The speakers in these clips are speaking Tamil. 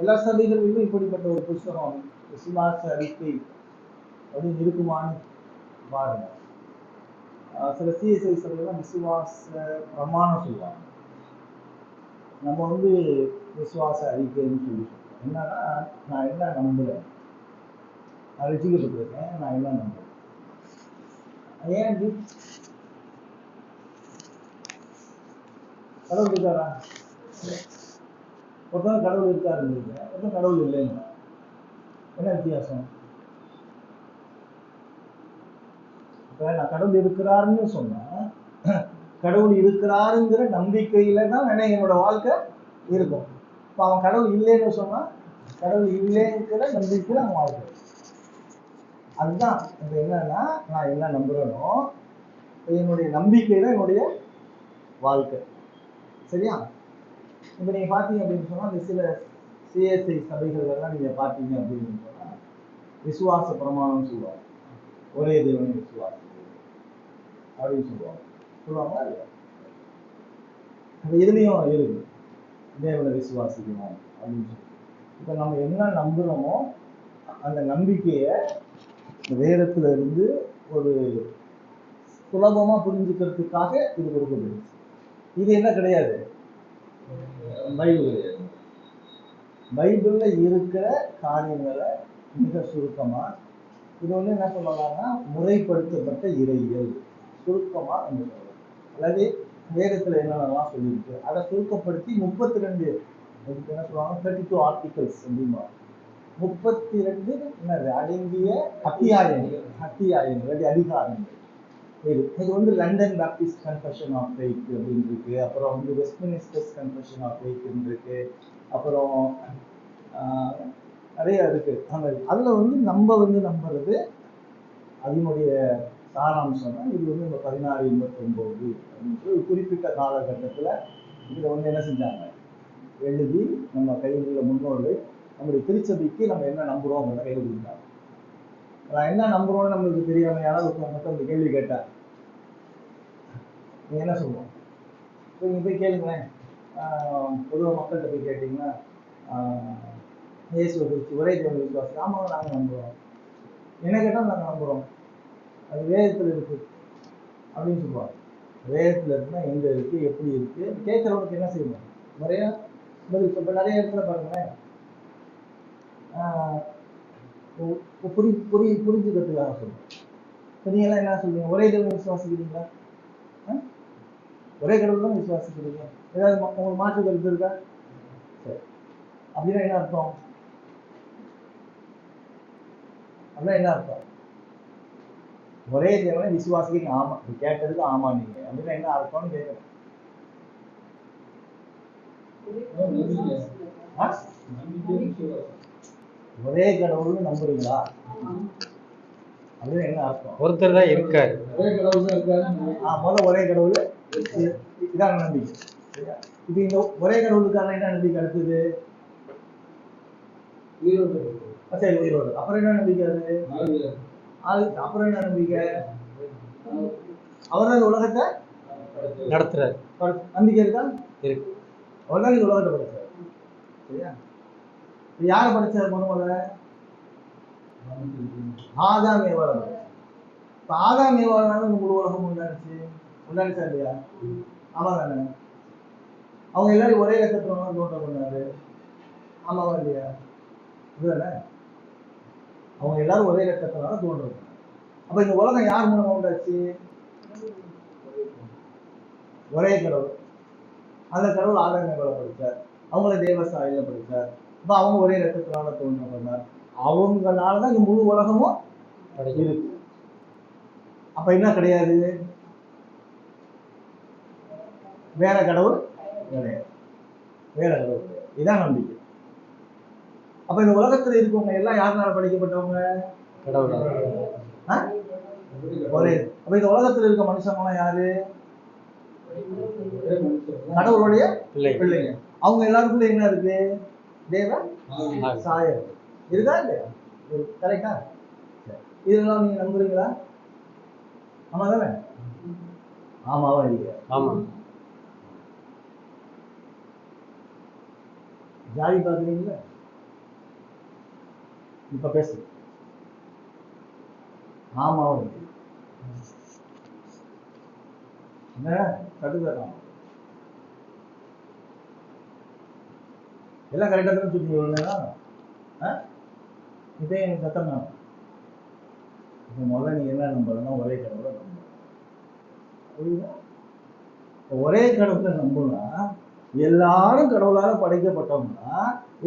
எல்லா சபைகளிலும் இப்படிப்பட்ட ஒரு புஸ்தகம் விசுவாச அறிக்கை அப்படின்னு இருக்குமான்னு பாருங்க. சில சிஎஸ்ஐ சபைகள்லாம் விசுவாச பிரமாணம் சொல்லுவாங்க. நம்ம வந்து விசுவாச அறிக்கைன்னு சொல்லி சொல்றோம். என்னன்னா, நான் என்ன நம்புறேன், நான் ரசிக்கப்பட்டிருக்கேன், நான் என்ன நம்புறேன். ஏன் கடவுள் இருக்காரா? ஒருத்தவங்க கடவுள் இருக்காருங்க, ஒருத்தவங்க கடவுள் இல்லைங்க. என்ன வித்தியாசம்? இப்ப நான் கடவுள் இருக்கிறாருன்னு சொன்னா, கடவுள் இருக்கிறாருங்கிற நம்பிக்கையில தான் என்னோட வாழ்க்கை இருக்கும். இப்ப அவன் கடவுள் இல்லைன்னு சொன்னா, கடவுள் இல்லைங்கிற நம்பிக்கையில அவன் வாழ்க்கை. அதுதான் இப்ப என்னன்னா, நான் என்ன நம்புறேனோ என்னுடைய நம்பிக்கையில என்னுடைய வாழ்க்கை. சரியா? இப்ப நீங்க பாத்தீங்க அப்படின்னு சொன்னா, அந்த சில சிஎஸ்ஐ சபைகள் எல்லாம் நீங்க பாத்தீங்க அப்படின்னு சொன்னா, விசுவாச பிரமாணம் சொல்லுவாங்க. ஒரே தேவனை விசுவாசம் அப்படின்னு சொல்லுவாங்க இல்லையா? இதுலயும் இருக்கு, தேவனை விசுவாசிக்கணும் அப்படின்னு சொல்லி. இப்ப நம்ம என்ன நம்புறோமோ அந்த நம்பிக்கைய வேதத்துல இருந்து ஒரு சுலபமா புரிஞ்சுக்கிறதுக்காக இது கொடுக்கப்படுது. இது என்ன கிடையாது, பைபிள் கிடையாது. பைபிள்ல இருக்கிற காரியங்களை மிக சுருக்கமா, இது வந்து என்ன சொல்லலாம்னா முறைப்படுத்தப்பட்ட இறையியல் சுருக்கமா நம்ம சொல்லலாம். அல்லது வேதத்துல என்னென்னலாம் சொல்லியிருக்கு அதை சுருக்கப்படுத்தி 32 என்ன சொல்லுவாங்க, 32 ஆர்டிகல்ஸ் அப்படிமா 32 என்னது அடங்கிய அத்தியாயங்கள் அதிகாரங்கள். இது வந்து London Baptist Confession of Faith அப்படின்னு இருக்கு. அப்புறம் வந்து வெஸ்ட்மினிஸ்டர் கன்ஃபெஷன் ஆஃப் ஃபெய்த் இருக்கு. அப்புறம் நிறைய இருக்கு. அதுல வந்து நம்ம வந்து நம்புறது அதனுடைய சாராம்சம் தான். இது வந்து இந்த 1689 அப்படின்ற ஒரு குறிப்பிட்ட காலகட்டத்துல இதை வந்து என்ன செஞ்சாங்க, எழுதி நம்ம கையில் உள்ள முன்னோர்கள் நம்முடைய திருச்சபைக்கு நம்ம என்ன நம்புறோம் கையில் கொடுத்தாங்க. நான் என்ன நம்புறோம்னு நம்மளுக்கு தெரியாம யாராவது மட்டும் இந்த கேள்வி கேட்டா நீங்க என்ன சொல்லுவோம்? நீங்க போய் கேளுங்களேன், பொதுவாக மக்கள்கிட்ட போய் கேட்டீங்கன்னா இயேசுவை குறித்து ஒரே தேவன் விசுவாசம், ஆமாம் நாங்கள் நம்புறோம். என்ன கேட்டால் நாங்கள் நம்புறோம், அது வேதத்தில் இருக்கு அப்படின்னு சொல்லுவாங்க. வேதத்தில் இருக்குன்னா எங்க இருக்கு, எப்படி இருக்கு கேட்கறவனுக்கு என்ன செய்யணும், நிறைய பதில். இப்போ நிறைய இடத்துல பாருங்களேன், புரிஞ்சுக்கிறதுக்காக சொல்லுவோம். இப்போ நீங்களாம் என்ன சொல்லுவீங்க, ஒரே தேவன் விசுவாசிக்கிறீங்களா? ஒரே கடவுள் தான் விசுவாசிக்கிறீங்க. ஏதாவது உங்களுக்கு மாற்று கருத்து இருக்கா? சரி, அப்படின்னா என்ன அர்த்தம்? அப்படின்னா என்ன அர்த்தம்? ஒரே தேவனை விசுவாசிக்க ஆமா, கேட்டதுக்கு ஆமா நீங்க அப்படின்னா என்ன அர்த்தம்னு கேட்கணும். ஒரே கடவுள்னு நம்புறீங்களா அப்படின்னு என்ன அர்த்தம்? ஒருத்தர் தான் இருக்காரு, ஒரே கடவுள் தான் இருக்காரு. முதல்ல ஒரே கடவுள் இதான் நம்பிக்கை. இப்ப இந்த ஒரே கடவுளுக்கான என்ன நம்பிக்கை? அடுத்தது சரி உயிரோடு. அப்புறம் என்ன நம்பிக்கை? அப்புறம் என்ன நம்பிக்கை? அவர் தான் உலகத்தை நடத்துறாரு. நம்பிக்கை இருக்கா? இருக்கு. அவர் தான் இந்த உலகத்தை படைச்சார். சரியா? யாரை படைச்சார்? முதல்ல ஆதாம் ஏவாளை. இப்ப ஆதாம் ஏவாளால இந்த முழு உலகம் உண்டானுச்சா இல்லையா? ஆமா தானே? அவங்க எல்லாரும் ஒரே லட்சத்துல தோட்டம் பண்ணாரு, ஆமாவா இல்லையா? இதுதானே? அவங்க எல்லாரும் ஒரே லட்சத்தினால தோன்றது. அப்ப இந்த உலகம் யார் மூலமா உண்டாச்சு? ஒரே கடவுள். அந்த கடவுள் ஆதாம் ஏவாளை படிச்சார், அவங்கள தேவசாயில படிச்சார். அப்ப அவங்க ஒரே லட்சத்தினால தோன்ற பண்ணார். அவங்களாலதான் இந்த முழு உலகமும் இருக்கு. அப்ப என்ன கிடையாது, வேற கடவுள் கிடையாது, வேற கடவுள். இதான் நம்பிக்கை. அப்ப இந்த உலகத்துல இருக்கவங்க எல்லாம் யாருனால படைக்கப்பட்டவங்க? ஒரே. அப்ப இந்த உலகத்துல இருக்க மனுஷங்க யாரு? கடவுளுடைய பிள்ளைங்க. அவங்க எல்லாருக்குள்ள என்ன இருக்கு? தேவ சாயம் இருக்கா இல்லையா? கரெக்டா? இதெல்லாம் நீங்க நம்புறீங்களா? ஆமா தானே? ஆமாவா இல்லையா? ஆமா. ஜாதி பார்க்குறீங்களா? இப்ப பேசு. ஆமா வருது என்ன கட்டுக்கலாம் எல்லாம் கரெக்டாக தான் சொல்லி இவ்வளோ இதே எனக்கு சத்தம் தான். இப்போ முதல்ல நீங்க என்ன நம்புறதுன்னா ஒரே கடவுளை நம்புறோம். புரியுதா? ஒரே கடவுளை நம்புனா எல்லாரும் கடவுளால படைக்கப்பட்டோம்னா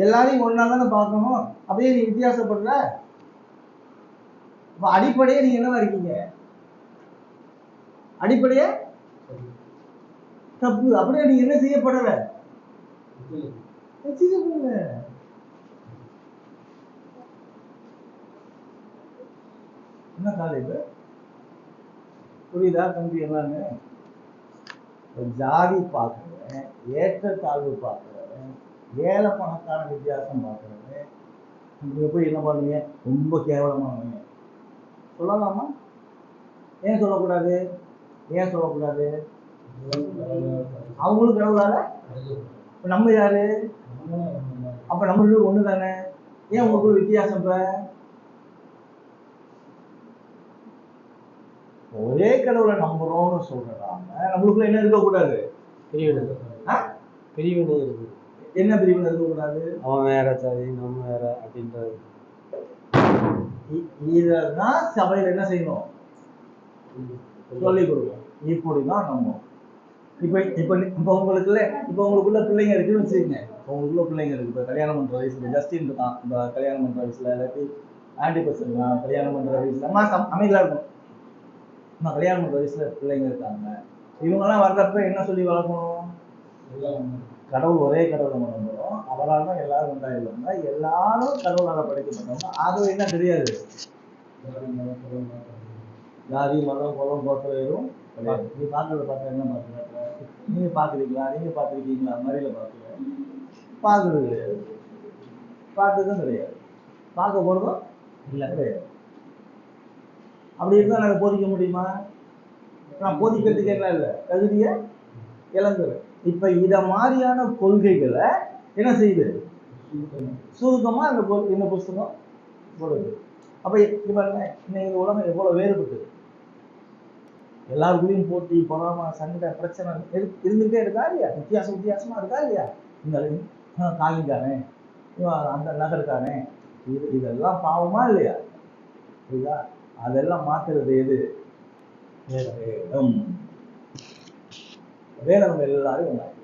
எல்லாரையும் ஒன்னா தானே பார்க்கணும். அப்படியே நீ வித்தியாசப்படுற. அடிப்படையே நீங்க என்னவா இருக்கீங்க? அடிப்படையே தப்பு. அப்படியே நீங்க என்ன செய்யப்படல? என்ன காலேஜ் புரியுதா தம்பி? எல்லாமே ஜாதி பார்க்கிறவன், ஏற்றத்தாழ்வு பார்க்கிறவன், ஏழை பணக்கான வித்தியாசம் பார்க்கிறவன், நீங்க போய் என்ன பண்ணுவீங்க? ரொம்ப கேவலமானவங்க சொல்லலாமா? ஏன் சொல்லக்கூடாது? ஏன் சொல்லக்கூடாது? அவங்களுக்கு கடவுளால நம்ம யாரு? அப்ப நம்மளுக்கு ஒண்ணு தானே. ஏன் உங்களுக்கு வித்தியாசம்? இப்ப ஒரே கடவுளை நம்புறோம்னு சொல்றாங்க. நம்மளுக்குள்ள என்ன இருக்கக்கூடாது? பிரிவினை இருக்கு. என்ன பிரிவினை இருக்கக்கூடாது? அவன் வேற சாதி, நம்ம வேற அப்படின்றது. இதெல்லாம் சபையில என்ன செய்யணும்? சொல்லிக் கொடுக்கணும். இப்படிதான் நம்ம இப்ப இப்ப இப்ப உங்களுக்குள்ள பிள்ளைங்க இருக்குன்னு வச்சுக்கோங்க. உங்களுக்குள்ள பிள்ளைங்க இருக்கு. இப்ப கல்யாணம் பண்ற வயசுல ஜஸ்டின் இருக்கான். இந்த கல்யாணம் பண்ற வயசுல இல்லாட்டி ஆண்டி பசங்க கல்யாணம் பண்ற வயசுல அமைதியா இருக்கும். நம்ம கல்யாணம் பண்ற வயசுல பிள்ளைங்க இருக்காங்க. இவங்கெல்லாம் வர்றப்ப என்ன சொல்லி வளர்க்கணும்? கடவுள் ஒரே கடவுளை நம்புறோம். அவரால் தான் எல்லாரும் உண்டாயிருவாங்க. எல்லாரும் கடவுளால் படைக்கப்பட்டவங்க. ஆகவே என்ன தெரியாது? ஜாதி மதம் குலம் கோத்திரம் எதுவும் கிடையாது. நீ பார்க்கறத பார்த்தா என்ன பார்க்குற? நீங்க பார்க்குறீங்களா? நீங்க பார்த்துருக்கீங்களா? மறியல பார்க்கல, பார்க்கறது கிடையாது. பார்த்ததும் கிடையாது. பார்க்க போறதும் இல்லை, கிடையாது. அப்படி இருந்தால் நாங்கள் போதிக்க முடியுமா? நான் போதிக்கிறதுக்கு என்ன இல்லை, தகுதியை இழந்துறேன். இப்ப இத மாதிரியான கொள்கைகளை என்ன செய்யுது? சுருக்கமா இந்த புஸ்தகம் போடுது. அப்ப இன்னைக்கு உலகம் எவ்வளவு வேறுபட்டு எல்லாருக்குள்ளயும் போட்டி, பொறாமை, சண்டை, பிரச்சனை இருந்துகிட்டே இருக்கா இல்லையா? வித்தியாசமா இருக்கா இல்லையா? இந்த காலிங்கானே, அந்த நகருக்கானே, இதெல்லாம் பாவமா இல்லையா? புரியுதா? அதெல்லாம் மாத்துறது எது? வேதம் எல்லாரும் ஒன்றாங்க.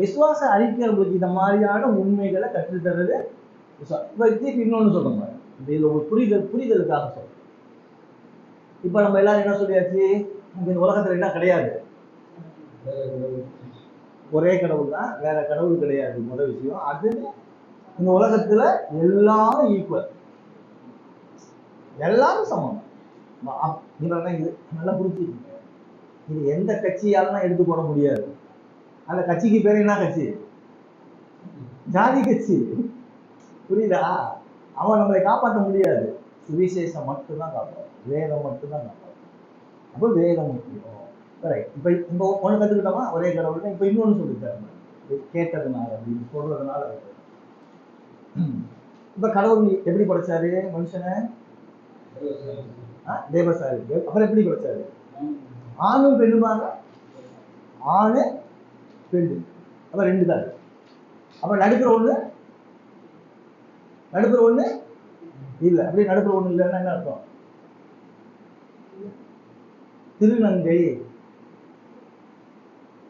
விசுவாச அறிக்கைகளுக்கு இந்த மாதிரியான உண்மைகளை கற்றுத்தர்றது இன்னொன்னு சொல்றோம். இது ஒரு புரிதலுக்காக சொல்றோம். இப்ப நம்ம எல்லாரும் என்ன சொல்லியாச்சு? இந்த உலகத்துல என்ன கிடையாது? ஒரே கடவுள் தான், வேற கடவுள் கிடையாது. முதல் விஷயம் அது. இந்த உலகத்துல எல்லாரும் ஈக்குவல், எல்லாரும் சமம். இது நல்லா புரிஞ்சுக்கீங்க. இது எந்த கட்சியாலும் எடுத்து போட முடியாது. அந்த கட்சிக்கு பேர் என்ன கட்சி? ஜாதி கட்சி. புரியுதா? அவன் நம்மளை காப்பாற்ற முடியாது. சுவிசேஷம் மட்டும்தான் காப்பாற்றும். வேதம் மட்டும்தான் காப்பாற்றும். அப்போ வேதம் முக்கியம். இப்ப ஒண்ணு கத்துக்கிட்டோமா? ஒரே கடவுள். இப்ப இன்னொன்னு சொல்லிட்டாரு, கேட்டதுனால அப்படின்னு சொல்றதுனால. இப்ப கடவுள் எப்படி படைச்சாரு மனுஷனை? தேவசாரி. அப்புறம் எப்படி படைச்சாரு? ஆணும் பெண்ணுமாங்க. ஆணு பெண்ணு. அப்ப ரெண்டு தான். அப்ப நடுப்புற ஒண்ணு இல்ல. அப்படியே நடுப்புற ஒண்ணு இல்லைன்னா என்ன அர்த்தம்? திருநங்கை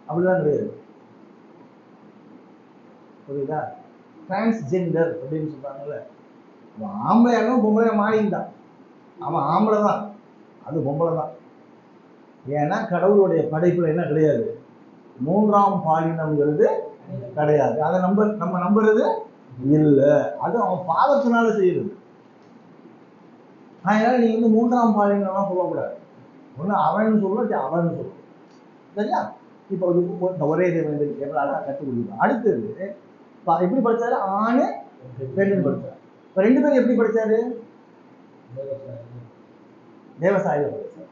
அப்படிதான் கிடையாது. புரியுதா? டிரான்ஸ்ஜெண்டர் அப்படின்னு சொல்றாங்கல்ல. அவன் ஆம்பளையாலும் பொம்பளையா மாறிட்டான். அவன் ஆம்பளை தான், அது பொம்பளை தான். ஏன்னா கடவுளுடைய படைப்புல என்ன கிடையாது? மூன்றாம் பாலினம்ங்கிறது கிடையாது. அதை நம்ம நம்புறது இல்ல. அது அவன் பாவத்தினால செய்யுது. அதனால நீங்க வந்து மூன்றாம் பாலினம் சொல்லக்கூடாது. ஒண்ணு அவன் சொல்ல, அவன் சொல்ல. சரியா? இப்ப இந்த ஒரே எவ்வளவு அழகா கற்றுக் கொடுக்கணும். அடுத்தது எப்படி படிச்சாரு? ஆணு பெண்ணு படிச்சாரு. இப்ப ரெண்டு பேரும் எப்படி படிச்சாரு? தேவசாயில படிச்சார்.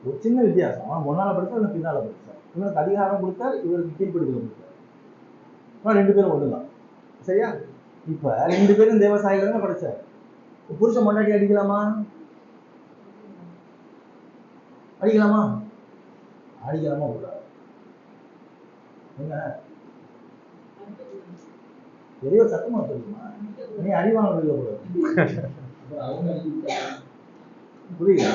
ஒரு சின்ன வித்தியாசம். அவன் முன்னால படிச்சார், பின்னால படிச்சார். இவனுக்கு அதிகாரம் கொடுத்தார், இவருக்கு கீழ்ப்படுதல் கொடுத்தார். ஆனா 2 பேரும் ஒண்ணுதான். சரியா? இப்ப 2 பேரும் தேவசாயில தானே படைச்சார். புருஷன் பொண்டாட்டி அடிக்கலாமா? அடிக்கலாமா? அடிக்கலாமா கூடாது? என்ன பெரிய சத்தமா சொல்லுமா? நீ அடிவாங்க கூடாது. புரியுதா?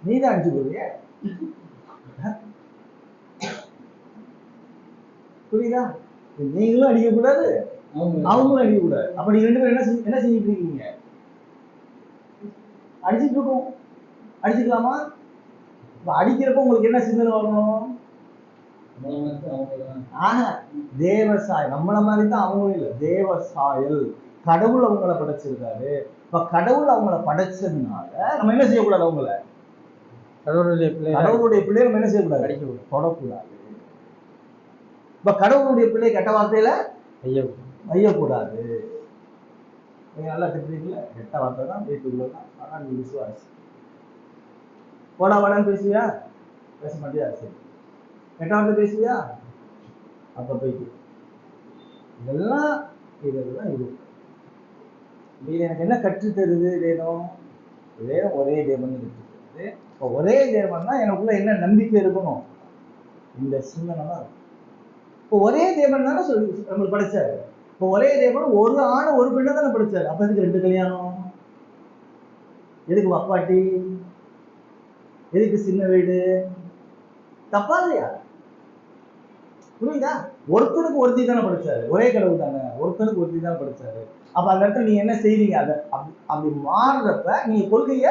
நீதான் அடிச்சு போறிய. புரியுதா? நீங்களும் அடிக்க கூடாது, அவங்களும் அடிக்க கூடாது. அப்ப நீங்க 2 பேரும் என்ன செஞ்சுட்டு இருக்கீங்க? அடிச்சுட்டு இருக்கோம். அடிச்சுக்கலாமா? அடிக்கிறப்ப உங்களுக்கு என்ன சிந்தனை வரணும்? தேவசாய் நம்மள மாதிரி தான் அவங்களும் இல்ல, தேவசாயல். கடவுள் அவங்கள படைச்சிருக்காரு. இப்ப கடவுள் அவங்கள படைச்சதுனால நம்ம என்ன செய்யக்கூடாது? அவங்கள கடவுளுடைய பிள்ளையை நம்ம என்ன செய்யக்கூடாது? தொடக்கூடாது. இப்ப கடவுளுடைய பிள்ளை கெட்ட வார்த்தையில வையக்கூடாது. நீங்க நல்லா தெரிஞ்சுக்கல, கெட்ட வார்த்தை தான் வீட்டுக்குள்ளதான். ஆனா நீ விசுவாசி. போடா வாடான்னு பேசுவியா? பேச மாட்டியா? சரி. கெட்ட வார்த்தை பேசுவியா? அப்ப போயிட்டு இதெல்லாம் இது எனக்கு என்ன கற்று தருது வேதம்? வேதம் ஒரே தேவன் கற்று தருது. இப்போ ஒரே தேவன் தான் எனக்குள்ள என்ன நம்பிக்கை இருக்கணும்? இந்த சிந்தனை தான் இருக்கும். இப்போ ஒரே தேவன் தானே சொல்லி நம்மளுக்கு படைச்சாரு. இப்போ ஒரே தேவன் ஒரு ஆணை ஒரு பெண்ணை தானே படைச்சாரு. அப்ப எதுக்கு 2 கல்யாணம்? எதுக்கு வப்பாட்டி? எதுக்கு சின்ன வீடு? தப்பா இல்லையா? புரியுதா? ஒருத்தருக்கு ஒருத்தி தானே படிச்சாரு. ஒரே கடவுள் தானே, ஒருத்தருக்கு ஒருத்தி தானே படிச்சாரு. அப்ப அந்த இடத்துல நீங்க என்ன செய்வீங்க? அதை அப்படி மாறுறப்ப நீங்க கொள்கைய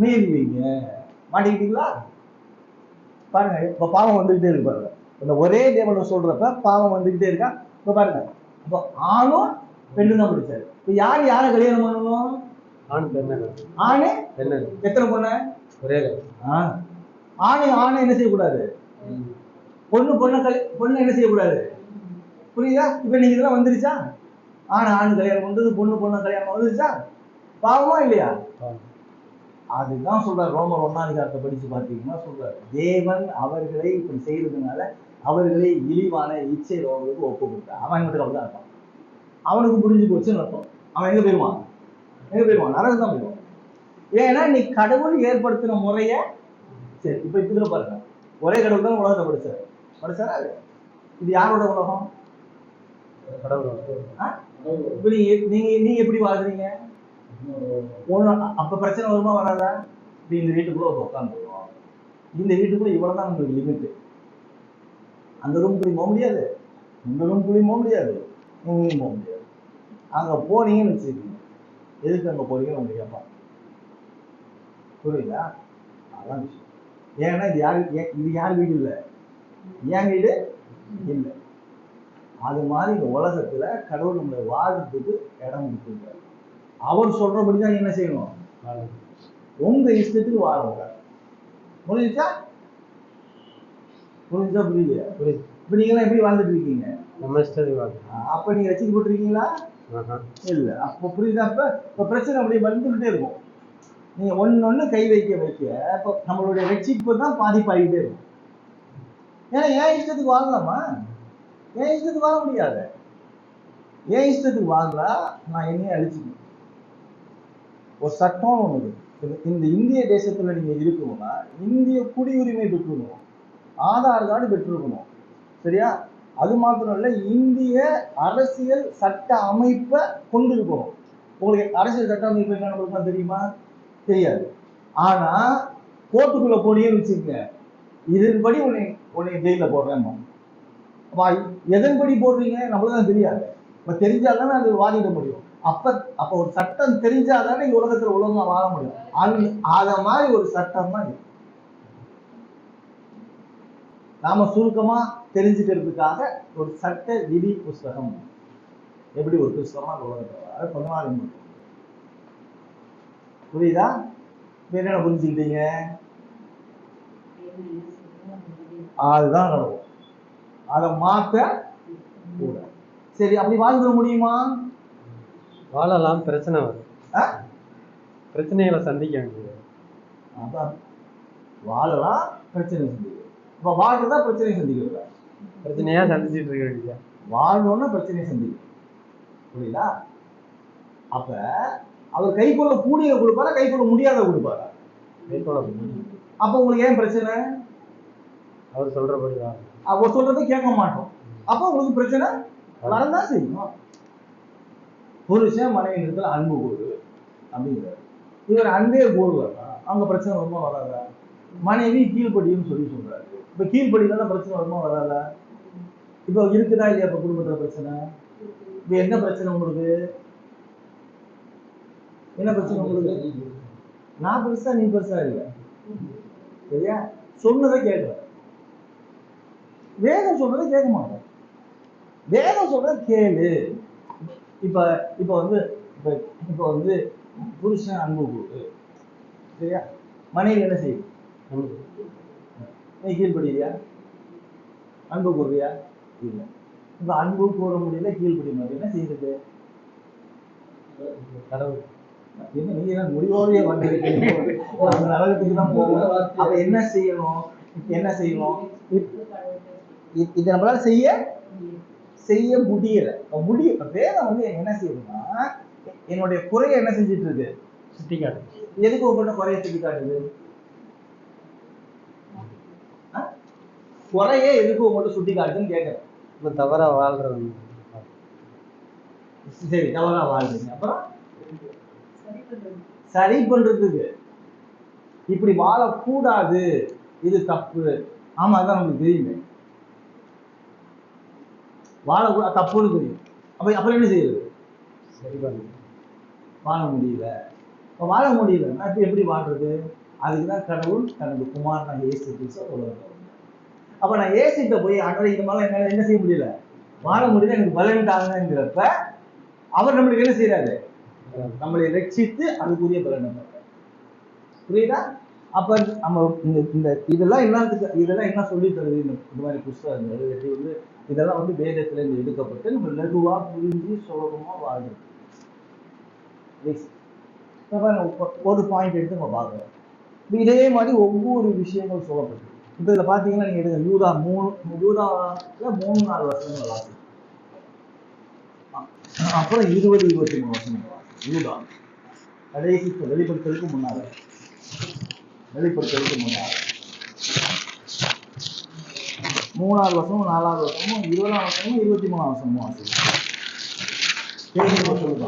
மீறுவீங்க. மாட்டிக்கிட்டீங்களா? பாருங்க, இப்ப பாவம் வந்துகிட்டே இருக்கு பாருங்க. இந்த ஒரே தேவனை சொல்றப்ப பாவம் வந்துகிட்டே இருக்கா. இப்ப பாருங்க, இப்போ ஆணும் பெண்ணு தான் படிச்சாரு. இப்ப யாரை கல்யாணம் பண்ணணும்? ஆணு எத்தனை பொண்ணு? ஒரே. ஆணு என்ன செய்யக்கூடாது? பொண்ணு என்ன செய்யக்கூடாது? புரியுதா? இப்ப நீங்க இதெல்லாம் வந்துருச்சா? ஆணு கல்யாணம் பண்றது, பொண்ணு கல்யாணம் வந்துருச்சா? பாவமா இல்லையா? அதுதான் சொல்றாரு. ரோமர் 1 படிச்சு பார்த்தீங்கன்னா சொல்றாரு, தேவன் அவர்களை இப்படி செய்யறதுனால அவர்களை இழிவான இச்சை ரோகங்களுக்கு ஒப்பு கொடுத்தார். அவன் மட்டும் அப்படிதான் இருப்பான். அவனுக்கு புரிஞ்சு போச்சுன்னு அர்த்தம். அவன் எங்க போயிருவான்? நரகம் தான் போயிடுவான். ஏன்னா நீ கடவுள் ஏற்படுத்தின முறைய. சரி, இப்ப இதுல பாருங்க, ஒரே கடவுள் தான் உலகத்தை படிச்சாரா? இது யாரோட உலகம்? இப்ப நீங்க எப்படி வாழ்றீங்க? அப்ப பிரச்சனை வருமா வராதா? இந்த வீட்டுக்குள்ள ஒரு உட்காந்துருவோம். இந்த வீட்டுக்குள்ள இவ்வளவுதான் உங்களுக்கு லிமிட். அந்த ரூம்குள்ளேயும் போக முடியாது, இந்த ரூம்குள்ளேயும் போக முடியாது, இங்கேயும் போக முடியாது. அங்க போறீங்கன்னு வச்சுக்கீங்க, எதுக்கு அங்க போறீங்கன்னு வந்து கேட்பான். புரியுதா? அதான் விஷயம். ஏன்னா இது யார் வீடு இல்லை, ஏன் வீடு இல்லை. அது மாதிரி இந்த உலகத்துல கடவுள் நம்மளை வாழ்றதுக்கு இடம் கொடுத்துருக்காரு. அவர் சொல்றபடிதான் என்ன செய்யணும்? உங்க இஷ்டத்துக்கு வாழ. புரியுதா? புரியுது. இப்ப நீங்க எல்லாம் எப்படி வாழ்ந்துட்டு இருக்கீங்க? நம்ம இஷ்டத்துக்கு வாழ. அப்ப நீங்க ரசிக்க போட்டிருக்கீங்களா? இல்ல. அப்ப புரியுதா? இப்ப பிரச்சனை அப்படியே வந்துகிட்டே இருக்கும். நீங்க ஒண்ணு கை வைக்க இப்ப நம்மளுடைய ரட்சிப்பு தான் பாதிப்பாகிட்டே இருக்கும். ஏன்னா என் இஷ்டத்துக்கு வாழலாமா? என் இஷ்டத்துக்கு வாழ முடியாது. என் இஷ்டத்துக்கு வாழலா நான் என்னையே அழிச்சுக்கணும். ஒரு சட்டம் ஒண்ணு. இந்த இந்திய தேசத்துல நீங்க இருக்கணும்னா இந்திய குடியுரிமை பெற்றுக்கணும், ஆதார் கார்டு பெற்றிருக்கணும். சரியா? அது மாத்திரம் இல்ல, இந்திய அரசியல் சட்ட அமைப்பை கொண்டிருக்கணும். உங்களுக்கு அரசியல் சட்ட அமைப்பு என்ன நம்மளுக்கு தெரியுமா? தெரியாது. ஆனா கோர்ட்டுக்குள்ள போனீங்கன்னு வச்சுக்கோங்க, இதன்படி உன்னை ஜெயில போடுறேன். எதன்படி போடுறீங்க நம்மளுக்கு தான் தெரியாது. இப்ப தெரிஞ்சாதானே அது வாதிட முடியும். அப்ப ஒரு சட்டம் தெரிஞ்சாதானே இந்த உலகத்துல ஒழுங்கா வாழ முடியும். அத மாதிரி ஒரு சட்டம் தான் இது. நாம சுருக்கமா தெரிஞ்சுக்கிறதுக்காக ஒரு சட்ட விதி புஸ்தகம். எப்படி ஒரு புஸ்தகமா உலகத்துல 14 புரியுதா? என்ன புரிஞ்சுக்கிட்டீங்க? அதுதான் நடக்கும். அதை மாத்த கூட. சரி, அப்படி வாழ்ந்துட முடியுமா? வாழலாம், பிரச்சனை வரும். பிரச்சனைகளை சந்திக்க வேண்டியது. அதான் வாழலாம், பிரச்சனை சந்திக்க. இப்ப வாழ்றதா பிரச்சனை சந்திக்கிறதா? பிரச்சனையா சந்திச்சுட்டு இருக்க வேண்டியது. வாழணும்னா பிரச்சனையை சந்திக்கும். புரியுதா? அப்ப அவர் கைக்குள்ள கூடிய கொடுப்பாரா, கைக்குள்ள முடியாத கொடுப்பாரா? கைக்குள்ள. அப்ப உங்களுக்கு ஏன் பிரச்சனை? அவர் சொல்றபடிதான். அவர் சொல்றதை கேட்க மாட்டோம். அப்ப உங்களுக்கு பிரச்சனை வரதான் செய்யும். புருஷன் மனைவி இடத்துல அன்பு கூறு அப்படிங்கிறார். இவர் அன்பே கூறுவாரா? அங்க பிரச்சனை வருமா வராதா? மனைவி கீழ்படியும் சொல்றாரு. இப்ப கீழ்படியில பிரச்சனை வருமா வராதா? இப்ப இருக்குதா இல்லையா இப்ப குடும்பத்துல பிரச்சனை? இப்ப என்ன பிரச்சனை உங்களுக்கு? என்ன பிரச்சனை உங்களுக்கு? நான் பெருசா நீ பெருசா இல்ல, சரியா? சொன்னதை கேட்கல. வேதம் சொல்றதை கேட்க மாட்டேன். வேதம் சொல்றதை கேளு. இப்ப இப்ப வந்து இப்ப இப்ப வந்து புருஷன் அன்பு கூறு, சரியா? மனைவி என்ன செய்யும்? நீ கீழ்படுறியா? அன்பு கூறுறியா? இல்ல. இப்ப அன்பு கூற முடியல, கீழ்படி மாதிரி என்ன செய்யுது? கடவுள் என்ன நீங்க முடிவோடய வந்திருக்கீங்க, அந்த நரகத்துக்கு தான் போகணும். அப்ப என்ன செய்யணும்? என்ன செய்யணும்? இதை நம்மளால செய்ய முடியல. வேதம் வந்து என்ன செய்யுதுன்னா, என்னுடைய குறைய என்ன செஞ்சிட்டு இருக்கு? சுட்டி காட்டு. எதுக்கு உங்கள்கிட்ட குறைய சுட்டி காட்டுது? குறைய எதுக்கு உங்கள்கிட்ட சுட்டி காட்டுதுன்னு கேட்கறேன். இப்ப தவறா வாழ்றவங்க. சரி, தவறா வாழ்றீங்க, அப்புறம் சரி பண்றதுக்கு. இப்படி வாழக்கூடாது, இது தப்பு. ஆமா, அதான் நமக்கு தெரியுமே. வாழக்கூடாது தப்புன்னு தெரியும். அப்புறம் என்ன செய்யுது? சரி பண்ணு. வாழ முடியல. இப்ப வாழ முடியலன்னா இப்ப எப்படி வாழ்றது? அதுக்குதான் கடவுள் தனது குமாரனாக இயேசு கிறிஸ்துவை உலகத்துல. அப்ப நான் ஏசிட்ட போய் ஆண்டவரே இது மாதிரி என்னால என்ன செய்ய முடியல, வாழ முடியல, எனக்கு பலன் தாங்கங்கிறப்ப அவர் நம்மளுக்கு என்ன செய்யறாரு? நம்மளை ரட்சித்து அதுக்குரிய பலனை தர்றாரு. புரியுதா? அப்ப நம்ம இந்த இதெல்லாம் என்ன சொல்லி தருது? இந்த மாதிரி புஸ்தகங்கள் வந்து இதெல்லாம் வந்து வேதத்துல இருந்து எடுக்கப்பட்டு நம்ம லகுவா புரிஞ்சு சுலபமா வாழ்றது. ஒரு பாயிண்ட் எடுத்து நம்ம பார்க்கலாம். இதே மாதிரி ஒவ்வொரு விஷயங்கள் சொல்லப்பட்டு இப்ப இதுல பாத்தீங்கன்னா நீங்க எடுங்க யூதா 3-4 வருஷங்கள் வாசி. அப்புறம் 20-23 வருஷம் யூதா கடைசி வெளிப்படுத்தலுக்கு முன்னால 3ஆவது வருஷமும் 4ஆவது வருஷமும் 20ஆம் வருஷமும் 23ஆம் வருஷமும் வாசி. சொல்லுங்க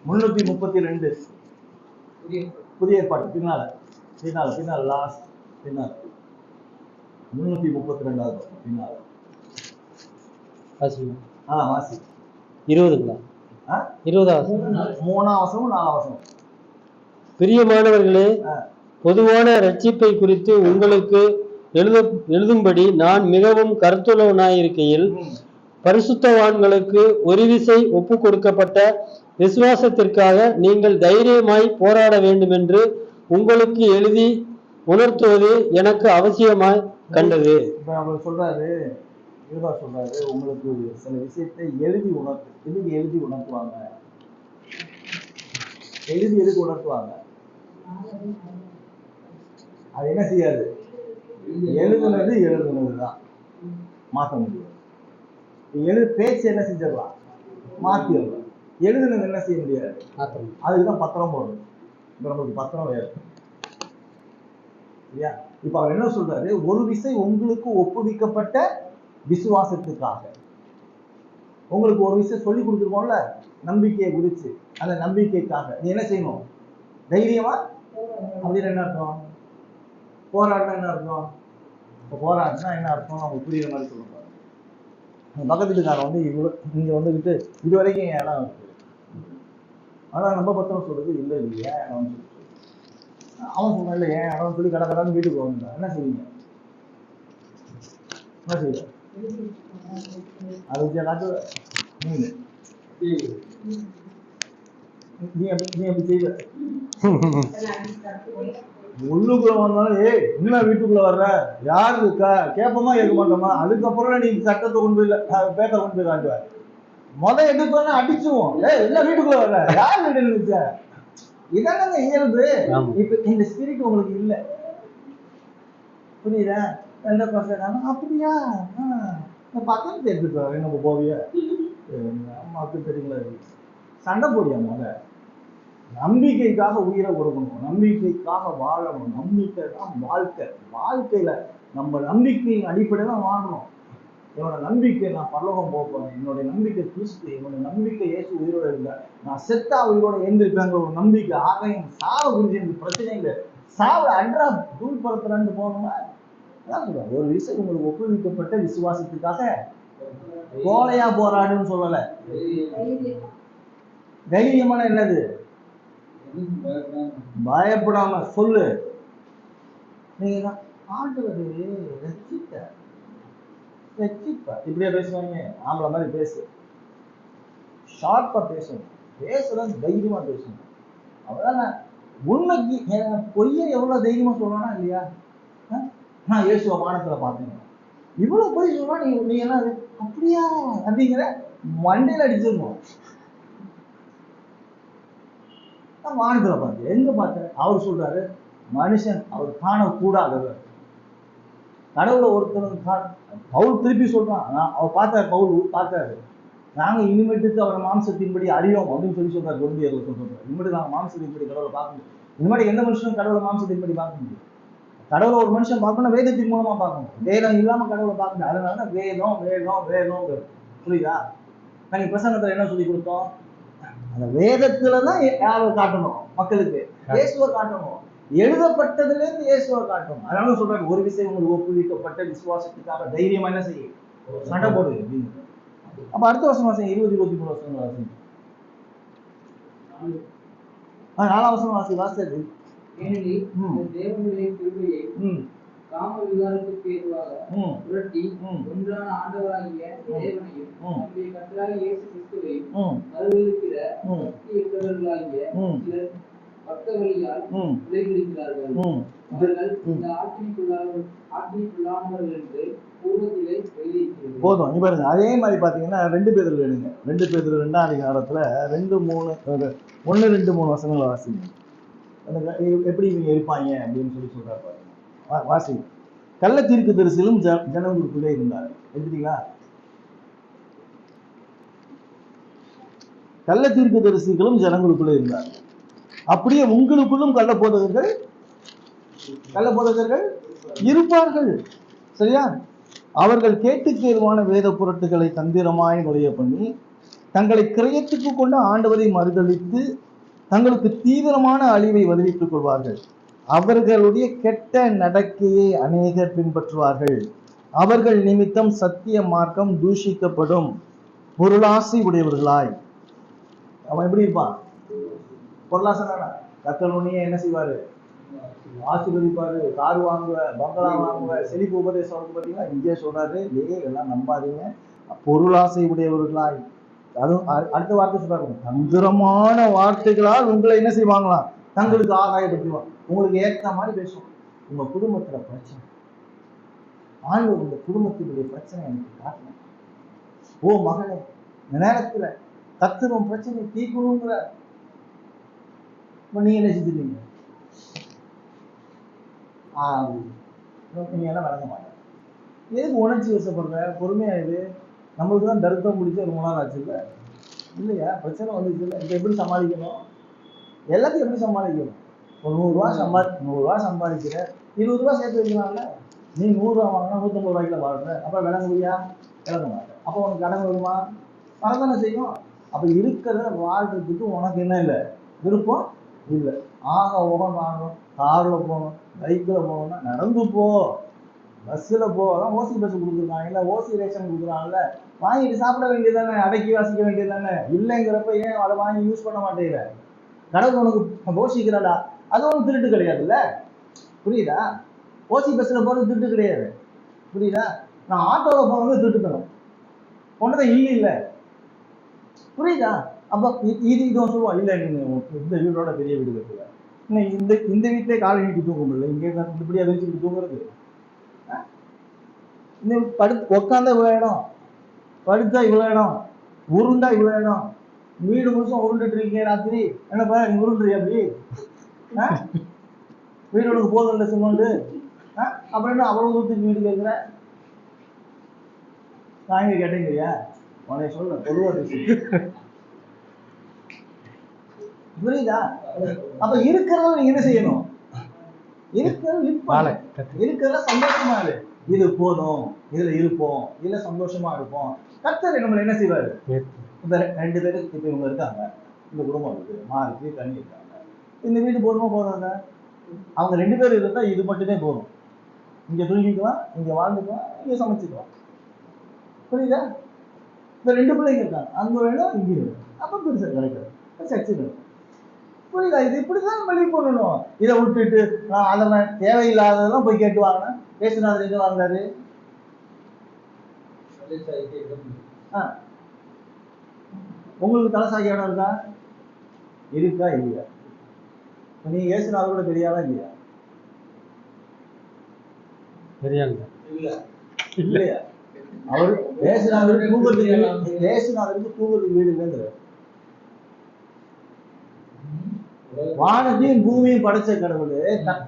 332 புதிய ஏற்பாடு பின்னால லாஸ்ட் பின்னால 332வது பின்னால வாசி. வாசி. 20ங்களா? 20ஆவது 3ஆம் வசனம் 4ஆம் வசனம். பிரியமானவர்களே, பொதுவான ரட்சிப்பை குறித்து உங்களுக்கு எழுதும்படி நான் மிகவும் கருத்துள்ளவனாயிருக்கையில் பரிசுத்தவான்களுக்கு ஒரு விசை ஒப்பு கொடுக்கப்பட்ட விசுவாசத்திற்காக நீங்கள் தைரியமாய் போராட வேண்டும் என்று உங்களுக்கு எழுதி உணர்த்துவது எனக்கு அவசியமாய் கண்டது. இப்ப அவர் சொல்றாரு, உங்களுக்கு சில விஷயத்தை எழுதி உணர்த்துவாங்க. எதுக்கு உணர்த்துவாங்க? அது என்ன செய்யாது? எழுதுனதுதான் மாற்ற முடியும். பேச்சு என்ன செஞ்சிடலாம்? மாத்திடலாம். எழுதுனது என்ன செய்ய முடியாது? அதுக்குதான் பத்திரம் போடணும். இப்ப நமக்கு பத்திரம் வேறு. இப்ப அவர் என்ன சொல்றாரு? ஒரு விசை உங்களுக்கு ஒப்புவிக்கப்பட்ட விசுவாசத்துக்காக. உங்களுக்கு ஒரு விஷயம் சொல்லி கொடுத்துருக்கோம்ல, நம்பிக்கையை குறிச்சு. அந்த நம்பிக்கைக்காக நீ என்ன செய்யணும்? தைரியமா. அப்படின்னு என்ன அர்த்தம்? போராடினா என்ன அர்த்தம்? இப்போ போராடினா என்ன அர்த்தம்? அவங்க புரியுற மாதிரி சொல்லுவாங்க. பக்கத்து வீட்டுக்காரன் வந்து இங்க வந்துக்கிட்டு இது வரைக்கும் என் இடம் இருக்கு, ஆனா நம்ம பத்திரம் சொல்றது இல்லை இல்லையா இடம் சொல்லி அவன் சொன்ன இல்லை ஏன் இடம் சொல்லி கடற்கடான்னு வீட்டுக்கு வந்து என்ன செய்வீங்க? என்ன செய்வீங்க? அது காட்டு நீ அப்படி செய்வ. உள்ளுக்குள்ள வந்தாலும் என்ன வீட்டுக்குள்ள வர்ற, யாரு இருக்கா கேட்போமா கேட்க மாட்டோமா? அதுக்கப்புறம் நீ சட்டத்தை கொண்டு போய் பேப்பரை கொண்டு போய் காட்டுவ. எடுப்பா அடிச்சுவோம். என்ன வீட்டுக்குள்ள வர்ற, யார் வீடு இருந்துச்ச? இதான இயல்பு. இப்ப இந்த ஸ்பிரிட் உங்களுக்கு இல்ல. புரியுதா? எந்த பசங்க அப்படியா பக்கத்து எடுத்துட்டு வர நம்ம போவிய அம்மாவுக்கு தெரியுங்களா? சண்டை போடியா முத. நம்பிக்கைக்காக உயிரை கொடுக்கணும், நம்பிக்கைக்காக வாழணும். நம்பிக்கை தான் வாழ்க்கை. வாழ்க்கையில நம்ம நம்பிக்கையின் அடிப்படையில வாழணும். என்னோட நம்பிக்கை நான் பரலோகம் போறேன், என்னுடைய நம்பிக்கை கிறிஸ்து, என்னோட நம்பிக்கை இயேசு உயிரோட இல்லை, நான் செத்தா உயிரோட எழுந்திருப்பேங்கிற ஒரு நம்பிக்கை. ஆகையும் சாவை குறிஞ்சு எனக்கு பிரச்சனை இல்லை. சாவை அன்றா தூள் பரத்துறான்னு போனோம்னா ஒரு விஷயம் உங்களுக்கு ஒப்புவிக்கப்பட்ட விசுவாசத்துக்காக கோலையா போராடுன்னு சொல்லல. தைரியமான என்னது? பயப்படாம சொல்லு. நீங்க ஆண்டவர் இப்படியே பேசுவாங்க. ஆம்பளை மாதிரி பேசு, ஷார்ப்பா பேசணும், பேசுறது தைரியமா பேசணும். அவ்வளவுதான். உண்மைக்கு பொய்ய எவ்வளவு தைரியமா சொல்லணும்னா இல்லையா? நான் இயேசுவ வானத்துல பார்த்தேன், இவ்வளவு பொய் சொன்னா நீ என்ன அப்படியா அப்படிங்கிற மண்டையில அடிச்சிருக்கோம். நான் வானத்துல பார்த்தேன். எங்க பார்த்தேன்? அவர் சொல்றாரு மனுஷன் அவர் காணக்கூடாதவர். கடவுளை ஒருத்தர் பவுல் திருப்பி சொல்றான், அவர் பார்த்தாரு, பவுல் பார்த்தாரு, நாங்க இனிமேட்டுக்கு அவர் மாம்சத்தின்படி அறியோம் அப்படின்னு சொல்றாரு. கொரிந்தியர்கள் சொல்றாரு, இனிமேட்டு நாங்க மாம்சத்தின்படி கடவுளை பார்க்க முடியும். இனிமேட்டு எந்த மனுஷனும் கடவுளை மாம்சத்தின்படி பார்க்க முடியும். கடவுளை ஒரு மனுஷன் பார்க்கணும் வேதத்தின் மூலமா பார்க்கணும். வேதம் இல்லாம கடவுளை பார்க்க முடியும். அதனாலதான் வேதம் வேதம் வேதம். புரியுதா? நாங்க பிரசங்கத்துல என்ன சொல்லி கொடுத்தோம்? அந்த வேதத்துலதான் யாரை காட்டணும்? மக்களுக்கு இயேசுவை காட்டணும். எழுதப்பட்டதுல இருந்து இயேசுவை காட்டணும். அதனால சொல்றாங்க, ஒரு விஷயம் உங்களுக்கு ஒப்புவிக்கப்பட்ட விசுவாசத்துக்காக தைரியமா என்ன செய்ய சண்டை போடு அப்படின்னு. அப்ப அடுத்த வருஷம் 20, 23 வருஷம் வாசி. 4ஆம் வருஷம் வாசிச்சது. தேவனுடைய கிருபையை காம விகாரத்துக்கு ஏதுவாக புரட்டி ஒன்றான ஆண்டவராகிய தேவனையும் நம்முடைய கர்த்தராகிய இயேசு கிறிஸ்துவையும் அறிவிக்கிற பக்தியற்றவர்களாகிய சிலர் பக்த வழியால் விளைவிக்கிறார்கள். அவர்கள் இந்த ஆக்கினிக்குள்ளானவர்கள் என்று பூர்வத்திலே எழுதியிருக்கிறது. போதும். பாருங்க, அதே மாதிரி பாத்தீங்கன்னா 2 பேதுரு எழுதுங்க. 2 பேதுரு 2ஆம் அதிகாரத்துல 2, 3 1, 2, 3 வசனங்களை வாசிங்க. எப்படி இவங்க இருப்பாங்க அப்படின்னு சொல்றாரு பாருங்க. வாசி. கள்ள தீர்க்கதரிசிகளும் ஜனங்களுக்குள்ளே இருந்தார். எடுத்தீங்களா? கள்ள தீர்க்கதரிசிகளும் ஜனங்களுக்குள்ளே இருந்தார். அப்படியே உங்களுக்குள்ளும் கள்ள போதகர்கள் இருப்பார்கள். சரியா? அவர்கள் கேட்டுக்கு ஏதுவான வேத புரட்டுகளை தந்திரமாய் நுழைய பண்ணி தங்களை கிரயத்துக்கு கொண்டு ஆண்டவரை மறுதளித்து தங்களுக்கு தீவிரமான அழிவை வருவித்துக் கொள்வார்கள். அவர்களுடைய கெட்ட நடக்கையை அநேகர் பின்பற்றுவார்கள். அவர்கள் நிமித்தம் சத்திய மார்க்கம் தூஷிக்கப்படும். பொருளாசை உடையவர்களாய். அவன் எப்படி இருப்பான்? பொருளாசை கத்தலோனியே என்ன செய்வாரு? ஆசீர்வதிப்பாரு, கார் வாங்குவ, பங்களா வாங்குவ, செழிப்பு உபதேசம் வந்து பார்த்தீங்கன்னா இங்கே சொல்றாரு, எல்லாம் நம்பாதீங்க, பொருளாசை உடையவர்களாய். அதுவும் அடுத்த வார்த்தை சொல்றாரு, தந்திரமான வார்த்தைகளால் உங்களை என்ன செய்வாங்களாம்? தங்களுக்கு ஆதாயப்படுத்துவாங்க. உங்களுக்கு ஏற்ற மாதிரி பேசுவோம். உங்க குடும்பத்துல பிரச்சனை, ஆண்டவர் உங்க குடும்பத்தினுடைய பிரச்சனை எனக்கு காட்டணும். ஓ மகனே, இந்த நேரத்துல கர்த்தர் பிரச்சனை தீர்க்கணுங்கிற நீங்க என்ன செஞ்சுருவீங்க? நீங்க எல்லாம் வழங்க மாட்டாங்க. எதுக்கு உணர்ச்சி வசப்படுற? பொறுமையா இது. நம்மளுக்கு தான் தருத்தம் முடிச்சு ஒரு 3 நாள் ஆச்சு இல்லை இல்லையா? பிரச்சனை வந்துச்சு இல்லை? இப்போ எப்படி சமாளிக்கணும்? எல்லாத்தையும் எப்படி சமாளிக்கணும்? ஒரு 100 ரூபா சம்பாதிக்கிற, 20 ரூபா சேர்த்து வைக்கலாம்ல. நீ 100 ரூபா வாங்கினா 150 ரூபாய்க்குல வாழ்ற. அப்புறம் விளங்க முடியா? விளங்க மாட்டேன். அப்போ உனக்கு கடன் வருமா? வரதானே செய்யும். அப்போ இருக்கிறத வாழ்றதுக்கு உனக்கு என்ன இல்லை? விருப்பம் இல்லை. ஆக ஓகம் வாங்கணும், காரில் போகணும், பைக்கில் போகணும்னா நடந்து போ, பஸ்ஸில் போ. அதான் ஓசி பஸ் கொடுத்துருக்காங்க, இல்லை ஓசி ரேஷன் கொடுக்குறாங்கல்ல, வாங்கிட்டு சாப்பிட வேண்டியது தானே, அடக்கி வாசிக்க வேண்டியது தானே. இல்லைங்கிறப்ப ஏன் அதை வாங்கி யூஸ் பண்ண மாட்டேங்கிற? கடவுள் உனக்கு போஷிக்கிறாடா, அது ஒன்றும் திருட்டு கிடையாதுல்ல. புரியுதா? ஓசி பஸ்ஸில் போகிறது திருட்டு கிடையாது. புரியுதா? நான் ஆட்டோவில் போகிறது திருட்டுக்கணும் ஒன்றுதான் இல்லை. புரியுதா? அப்போ இதுவும் சொல்லுவோம், இல்லை நீங்கள் இந்த வீடோட பெரிய வீடு கட்டுல, இந்த வீட்டிலே காலை நீட்டி தூங்க முடியல, இங்கே இப்படியா வச்சுக்கிட்டு தூங்குறது? உட்காந்தா இவ்வளோ இடம், படுத்தா இவ்வளோ இடம், உருண்டா இவ்வளோ இடம், வீடு முழுசும் உருண்டுட்டு இருக்கீங்க. ராத்திரி என்னப்பா நீ உருண்டுறியா? அப்படி வீடு உனக்கு போதும் இல்லை சிமெண்ட்? அப்புறம் என்ன அவ்வளவு தூரத்துக்கு வீடு கேட்குற? நான் இங்க கேட்டேங்கய்யா உனைய சொல்ல பொதுவாக புரியுதா? அப்ப இருக்கிறத நீங்க என்ன செய்யணும்? இருக்கிறத சந்தோஷமா இரு. இது போதும், இதுல இருப்போம், இதுல சந்தோஷமா இருப்போம். கர்த்தர் நம்மள என்ன செய்வாரு? இப்ப 2 பேருக்கு இப்ப இவங்க இருக்காங்க, இந்த குடும்பம் இருக்கு, இருக்கு, கண்ணி இருக்காங்க. இந்த வீடு போதுமா போதாங்க? அவங்க 2 பேரும் இருந்தா இது மட்டுமே போதும். இங்க தூங்கிக்கலாம், இங்க வாழ்ந்துக்கலாம், இங்க சமைச்சுக்கலாம். புரியுதா? இந்த 2 பிள்ளைங்க இருக்காங்க, அங்க வேணும், இங்க வேணும். அப்ப பெருசா கிடைக்காது, சச்சு. புரியுதா? இது இப்படிதான் நம்ம லீவ் பண்ணணும். இதை விட்டுட்டு அதெல்லாம் தேவையில்லாததெல்லாம் போய் கேட்டு வாங்கினா பேசுனாரு எங்க வாங்கினாரு? உங்களுக்கு தலைசாகி இடம் இருக்கா? இருக்கா இல்லையா? நீங்க ஏசுனாரு கூட பெரியாளா இல்லையா? இல்லையா? அவர் பேசுனாருக்கு தூங்குறதுக்கு வீடு இல்லைங்கிற. வானத்தையும் பூமியும் படைச்ச கடவுள்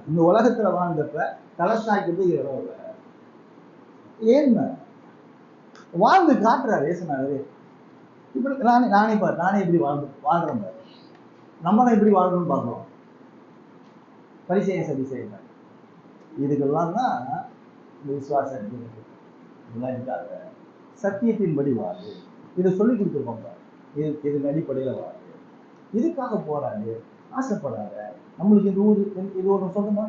இந்த உலகத்துல வாழ்ந்தப்ப தலைசாய்க்கிறது இடம் இல்லை. ஏன் வாழ்ந்து காட்டுறாரு ஏசுனாரு. இப்படி நானே எப்படி வாழ்றேன் பாரு. நம்மளாம் எப்படி வாழ்றோம்னு பார்க்கிறோம். பரிசெய்ய சரி செய்ய இதுக்கெல்லாம் தான் இந்த விசுவாசம் இருக்கிறது. இதெல்லாம் இருக்காது. சத்தியத்தின்படி வாழு. இதை சொல்லி கொடுத்துருக்கோம். இதன் அடிப்படையில் வாழு. இதுக்காக போறாரு, ஆசைப்படாத. நம்மளுக்கு இந்த ஊர் இது ஒன்று சொல்லுமா?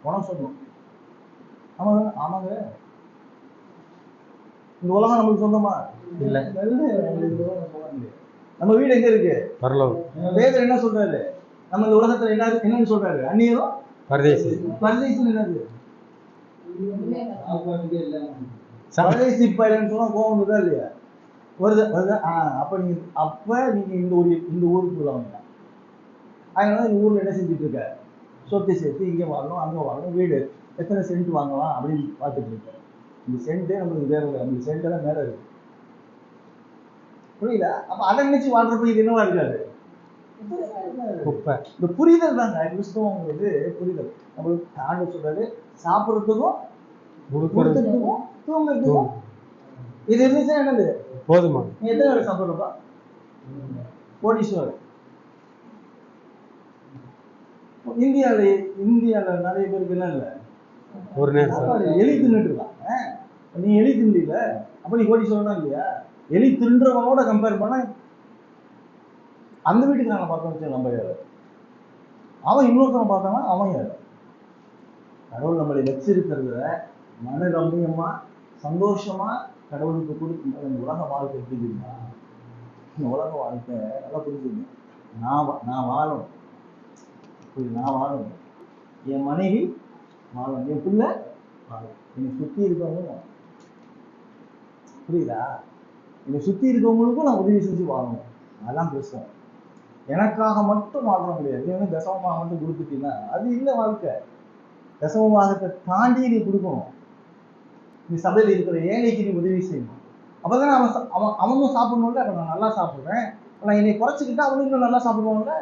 உனக்கு சொல்லணும். ஆமாங்க, இந்த உலகம் நம்மளுக்கு சொந்தமா இல்ல. நம்ம வீடு எங்க இருக்கு? வேதர் என்ன சொல்றாரு? நம்ம இந்த உலகத்துல என்னன்னு சொல்றாரு? அந்நியரும் பரதேசி என்னது? பரதேசி பயிலன்னு சொன்னா கோவம் வருதா இல்லையா? வருது. அப்ப நீங்க இந்த ஊருக்கு உள்ளவங்க. அதனால இந்த ஊர்ல என்ன செஞ்சுட்டு இருக்க? சொத்து சேர்த்து இங்க வாங்கணும், அங்க வாங்கணும், வீடு எத்தனை சென்ட் வாங்கலாம் அப்படின்னு பார்த்துட்டு இருக்கேன். இந்த சென்ட்டே நம்மளுக்கு வேற இல்லை. அந்த சென்ட் எல்லாம் மேல இருக்கு. புரியல? அப்ப அதை நினைச்சு வாழ்றப்ப இது என்னவா இருக்காது? இந்த புரிதல் தாங்க கிறிஸ்தவங்கிறது. புரிதல். நம்மளுக்கு ஆண்டு சொல்றாரு, சாப்பிடுறதுக்கும் கொடுக்கறதுக்கும் தூங்குறதுக்கும் இது இருந்துச்சுன்னா என்னது போதுமா? நீ எத்தனை வேலை சாப்பிடுறப்பா? கோடீஸ்வரர். இந்தியால நிறைய பேருக்கு எல்லாம் இல்ல, ஒரு நேரம் எலி தின்னுட்டு இருக்காங்க. நீ எலி தின்ல, அப்ப நீ கோடீஸ்வரனா இல்லையா? எலி தின்றவனோட கம்பேர் பண்ண அந்த வீட்டுக்கு நாங்க பார்த்தோம், நம்ம யாரு? அவன் இன்னொருத்தவன் பார்த்தானா அவன் யாரு? கடவுள் நம்மளை வச்சிருக்கிறத மன ரம்மியமா சந்தோஷமா கடவுளுக்கு கொடுக்கும். இந்த உலக வாழ்க்கை எப்படின்னா, இந்த உலக வாழ்க்கை நல்லா புரிஞ்சுங்க. நான் வாழணும், நான் வாழணும், என் மனைவி வாழணும், என் பிள்ளை வாழணும், என்னை சுத்தி இருக்கவங்க. புரியுதா? என்னை சுத்தி இருக்கவங்களுக்கும் நான் உதவி செஞ்சு வாழணும். அதெல்லாம் பேசுவோம். எனக்காக மட்டும் வாழ்ற முடியாது. நீ வந்து தசமமாக மட்டும் கொடுத்துட்டீங்கன்னா அது இல்லை வாழ்க்கை. தசமமாகத்தை தாண்டி நீ கொடுக்கணும். நீ சபையில் இருக்கிற ஏழைக்கு நீ உதவி செய்யணும். அப்பதான் அவனும் சாப்பிடணும்ல. அப்ப நான் நல்லா சாப்பிடுறேன், நான் என்னை குறைச்சிக்கிட்டா அவனுக்கு நல்லா சாப்பிடுவான்ல.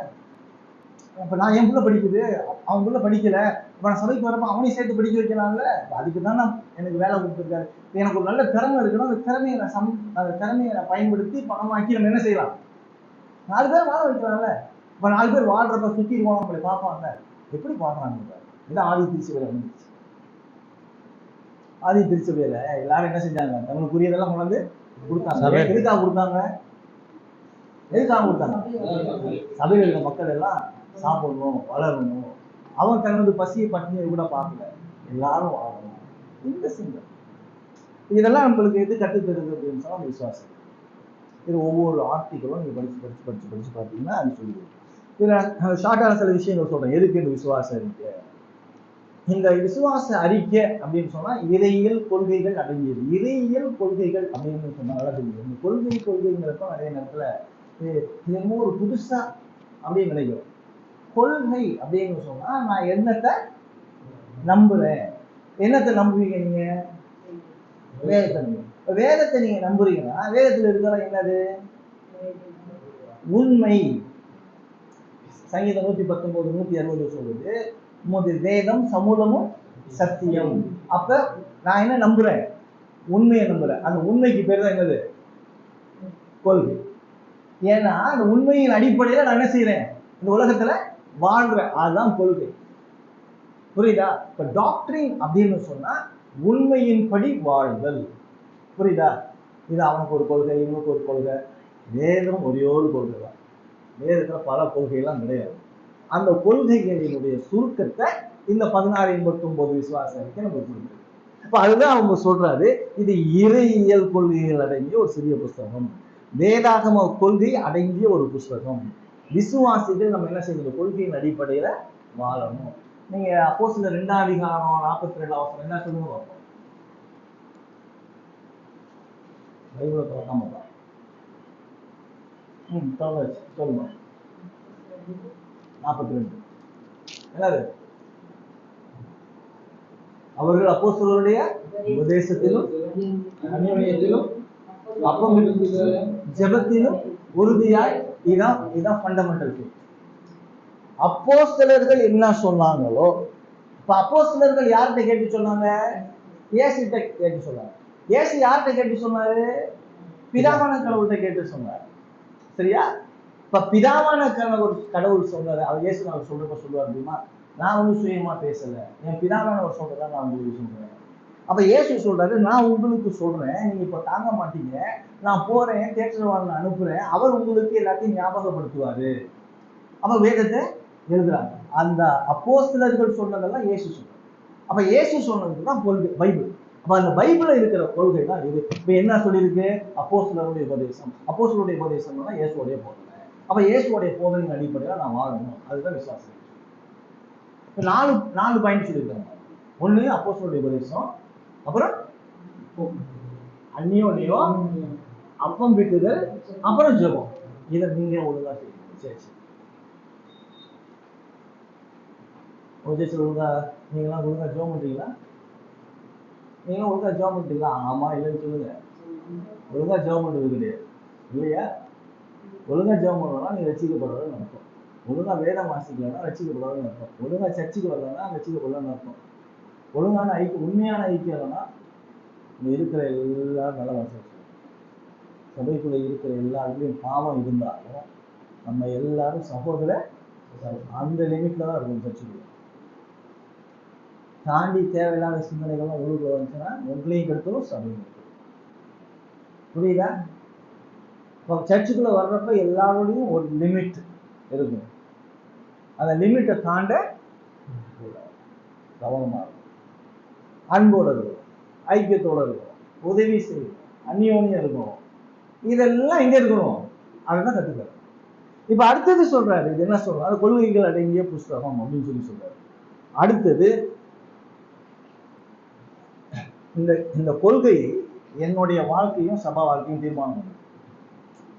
அப்ப நான் என் பிள்ளை படிக்குது, அவன் பிள்ளை படிக்கல, இப்ப நான் சபைக்கு வரப்ப அவனையும் சேர்த்து படிக்க வைக்கலாம்ல. அதுக்கு தான் நான் எனக்கு வேலை கொடுத்துருக்காரு. எனக்கு ஒரு நல்ல திறமை இருக்கணும். அந்த திறமையை நான் பயன்படுத்தி பணமாக்கி நம்ம என்ன செய்யலாம்? 4 பேர் வாழ வைக்கலாம்ல. இப்ப 4 பேர் வாழ்றப்ப சுத்தி இருக்கணும், நம்மளை பார்ப்பாங்க. எப்படி பார்க்கறாங்க? இதான் ஆதி திருச்சபையில வந்துச்சு. ஆதி திருச்சபையில எல்லாரும் என்ன செஞ்சாங்க? நம்மளுக்கு புரியதெல்லாம் கொண்டாந்து கொடுத்தாங்க. எதுக்காக கொடுத்தாங்க? சபையில் இருக்க மக்கள் எல்லாம் சாப்பிடணும், வளரணும். அவன் தனது பசியை பட்டினியை கூட பார்க்கல, எல்லாரும் வாழணும். இந்த சிந்தனை இதெல்லாம் நம்மளுக்கு எது கற்றுத்தருது அப்படின்னு சொன்னா விசுவாசம். இது ஒவ்வொரு ஆர்டிகளும் நீங்க படிச்சு பார்த்தீங்கன்னா அது சொல்லுது. இதுல ஷார்ட்டான சில விஷயங்கள் சொல்றேன். எதுக்கு இந்த விசுவாச அறிக்கை? இந்த விசுவாச அறிக்கை அப்படின்னு சொன்னா இறையியல் கொள்கைகள் அடங்கியது. இறையியல் கொள்கைகள் அப்படின்னு சொன்னால தெரியும். இந்த கொள்கைங்கிறப்ப நிறைய நேரத்துல என்னமோ ஒரு புதுசா அப்படின்னு நினைக்கிறோம். கொள்கை அப்படின்னு சொன்னா நான் என்னத்தை நம்புறேன். என்னத்தை நம்புவீங்க நீங்க? வேதத்தை நம்புவீங்க. வேதத்தை நீங்க நம்புறீங்கன்னா வேதத்துல இருக்கிற என்னது? உண்மை. சங்கீதம் 119, 160 சொல்லுது, உமது வேதம் சமூலமும் சத்தியம். அப்ப நான் என்ன நம்புறேன்? உண்மையை நம்புறேன். அந்த உண்மைக்கு பேர் தான் என்னது? கொள்கை. ஏன்னா அந்த உண்மையின் அடிப்படையில நான் என்ன செய்யறேன்? இந்த உலகத்துல வாழ்றேன். அதுதான் கொள்கை. புரியுதா? இப்ப டாக்டரின் அப்படின்னு சொன்னா உண்மையின்படி வாழ்தல். புரியுதா? இது அவனுக்கு ஒரு கொள்கை, இவனுக்கு ஒரு கொள்கை. வேதம் ஒரே ஒரு கொள்கை தான். வேதத்துல பல கொள்கையெல்லாம் கிடையாது. அந்த கொள்கைகளினுடைய சுருக்கத்தை இந்த 16:89 விசுவாச அறிக்கை நமக்கு கொடுக்குது. அப்ப அதுதான் அவங்க சொல்றாரு, இது இறையியல் கொள்கைகள் அடங்கிய ஒரு சிறிய புஸ்தகம், வேதாகம கொள்கை அடங்கிய ஒரு புஸ்தகம். விசுவாசிகள் நம்ம என்ன செய்யணும்? கொள்கையின் அடிப்படையில வாழணும். நீங்க அப்போஸ்தலர் 2ஆம் அதிகாரம் 42ஆம் வசனம் என்ன சொல்லுங்க பார்ப்போம். பைபிளை திறக்காம தான். சொல்லுங்க. 42 என்னது? அவர்கள் அப்போஸ்தலருடைய உபதேசத்திலும் அந்யோன்யத்திலும் அப்பம் ஜெபத்திலும் உறுதியாய். இதான் ஃபண்டமெண்டல் திங். அப்போஸ்தலர்கள் என்ன சொன்னாங்களோ, இப்ப அப்போஸ்தலர்கள் யார்கிட்ட கேட்டு சொன்னாங்க? இயேசுகிட்ட கேட்டு சொன்னாங்க. இயேசு யார்கிட்ட கேட்டு சொன்னாரு? பிதாவான கடவுள்கிட்ட கேட்டு சொன்னார். சரியா? இப்ப பிதாவான கடவுள் சொன்னாரு. அவர் இயேசு நான் சொல்றப்ப சொல்லுவார் தெரியுமா? நான் ஒன்றும் சுயமா பேசல, என் பிதாவானவர் சொல்றதா நான் உங்களுக்கு சொல்றேன். அப்ப இயேசு சொல்றாரு, நான் உங்களுக்கு சொல்றேன், நீங்க இப்ப தாங்க மாட்டீங்க, நான் போறேன், தேற்றவாளனை அனுப்புறேன், அவர் உங்களுக்கு எல்லாத்தையும் ஞாபகப்படுத்துவாரு. அப்ப வேதத்தை எழுதுறாங்க. அந்த அப்போஸ்தலர்கள் சொன்னதெல்லாம் இயேசு சொல்றாரு. அப்ப இயேசு சொன்னதுதான் பைபிள். அப்ப அந்த பைபிள்ல இருக்கிற கொள்கை தான் இது. இப்ப என்ன சொல்லியிருக்கு? அப்போஸ்தலருடைய உபதேசம். அப்போஸ்தலருடைய உபதேசம்னா இயேசுடைய போதனை. அப்ப இயேசுடைய போதனையின் அடிப்படையில நான் வாழணும். அதுதான் விசுவாசம். இப்ப நாலு பாயிண்ட் சொல்லியிருக்காங்க. ஒண்ணு அப்போஸ்தலருடைய உபதேசம், அப்புறம் அந்யோன்யம், அப்பம் விட்டுதல், அப்புறம் ஜெபம். இதை நீங்க ஒழுங்கா செய்யணும். சரி சரி. ஒழுங்கா நீங்களாம் ஒழுங்கா ஜெபம் பண்றீங்களா? நீங்களும் ஒழுங்கா ஜெபம் பண்றீங்களா? ஆமா இல்லைன்னு சொல்லுங்க. ஒழுங்கா ஜெபம் பண்றது கிடையாது இல்லையா? ஒழுங்கா ஜெபம் பண்ணலாம் நீங்க ரட்சிக்கப்படுறதுன்னு அர்த்தம். ஒழுங்கா வேதம் வாசிக்கலன்னா ரட்சிக்கப்படுறதுன்னு அர்த்தம். ஒழுங்கா சர்ச்சுக்கு வரலன்னா ரட்சிக்கப்படலன்னு அர்த்தம். ஒழுங்கான ஐக்கியம், உண்மையான ஐக்கியம் இல்லைன்னா இங்க இருக்கிற எல்லாரும் நல்ல வாசம். சபைக்குள்ள இருக்கிற எல்லாருக்கும் பாவம் இருந்தாலும் நம்ம எல்லாரும் சகோதர அந்த லிமிட்ல தான் இருக்கும். சர்ச்சுக்குள்ள தாண்டி தேவையில்லாத சிந்தனைகள்லாம் உள்ளுக்குள்ள வந்துச்சுன்னா உங்களையும் கெடுத்தலும் சபையும் கெடுத்தலும். புரியுதா? சர்ச்சுக்குள்ள வர்றப்ப எல்லாரோடையும் ஒரு லிமிட் இருக்கும். அந்த லிமிட்டை தாண்ட கவனமா இருக்கும். அன்போடு இருக்கும், ஐக்கியத்தோடு இருக்கும், உதவி செய்யும், அந்யோன்யம் இருக்கும். இதெல்லாம் எங்க இருக்கணும்? அதுதான் கத்துக்கிறது. இப்ப அடுத்தது சொல்றாரு, இது என்ன சொல்றாரு? கொள்கைகள் அடங்கிய புஸ்தகம் அப்படின்னு சொல்றாரு. அடுத்தது இந்த கொள்கை என்னுடைய வாழ்க்கையும் சபா வாழ்க்கையும் தீர்மானம்.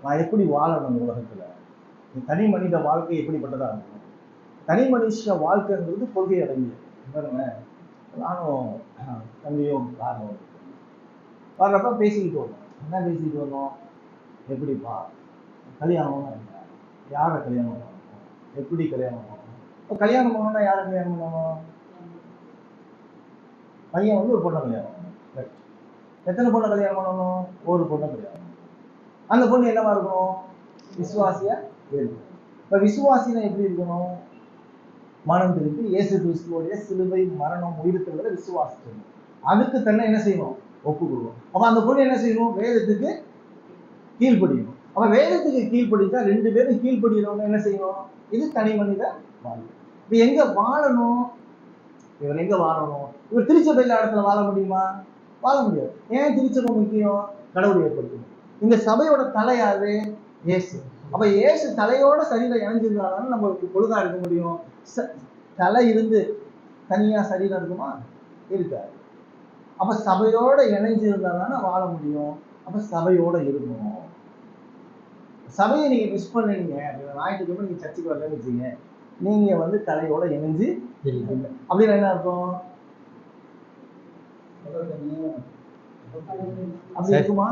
நான் எப்படி வாழணும் உலகத்துல, தனி மனித வாழ்க்கை எப்படிப்பட்டதா இருக்கும்? தனி மனுஷ வாழ்க்கைன்றது கொள்கை அடங்கிய. நானும் தம்பியும் காரணம் வர்றப்ப பேசிக்கிட்டு வரணும். என்ன பேசிக்கிட்டு வரணும்? எப்படிப்பா கல்யாணம்னா என்ன, யாரை கல்யாணம் பண்ணணும், எப்படி கல்யாணம் பண்ணணும்? இப்போ கல்யாணம் பண்ணணும்னா யாரை கல்யாணம் பண்ணணும்? பையன் வந்து ஒரு பொண்ணை கல்யாணம் பண்ணணும். எத்தனை பொண்ணை கல்யாணம் பண்ணணும்? ஒரு பொண்ணை கல்யாணம் பண்ணணும். அந்த பொண்ணு என்னவா இருக்கணும்? விசுவாசியா இருக்கணும். இப்போ விசுவாசினா எப்படி இருக்கணும்? மனம் திருப்பி இயேசு கிறிஸ்துவோடைய சிலுவை மரணம் உயிர்த்தெழுதலை விசுவாசிக்கணும். அதுக்கு தன்னை என்ன செய்யணும்? ஒப்பு கொடுக்கணும். அப்ப அந்த பொண்ணு என்ன செய்யணும்? வேதத்துக்கு கீழ்ப்படியணும். அப்ப வேதத்துக்கு கீழ்ப்படிச்சா ரெண்டு பேரும் கீழ்ப்படியறவங்க என்ன செய்யணும்? இது தனி மனித வாழ்க்கை. இப்ப எங்க வாழணும்? இவர் எங்க வாழணும்? இவர் திருச்சபையில இடத்துல வாழ முடியுமா? வாழ முடியாது. ஏன் திருச்சபை முக்கியம்? கடவுள் ஏற்படுத்தணும். இந்த சபையோட தலை யாரு? இயேசு. அப்ப இயேசு தலையோட சரீரம் இணைஞ்சிருந்தாலும் நம்ம ஒழுங்கா இருக்க முடியும். தலை இருந்து தனியா சரீரம் இருக்குமா? இருக்காது. அப்ப சபையோட இணைஞ்சிருந்தாதானே வாழ முடியும். அப்ப சபையோட இருக்கணும். சபையை நீங்க மிஸ் பண்ணீங்க, ஞாயிற்றுக்கிழமை நீங்க சர்ச்சுக்கு வரலன்னு வச்சுங்க, நீங்க வந்து தலையோட இணைஞ்சு அப்படின்னு என்ன அர்த்தம்? அப்படி இருக்குமா?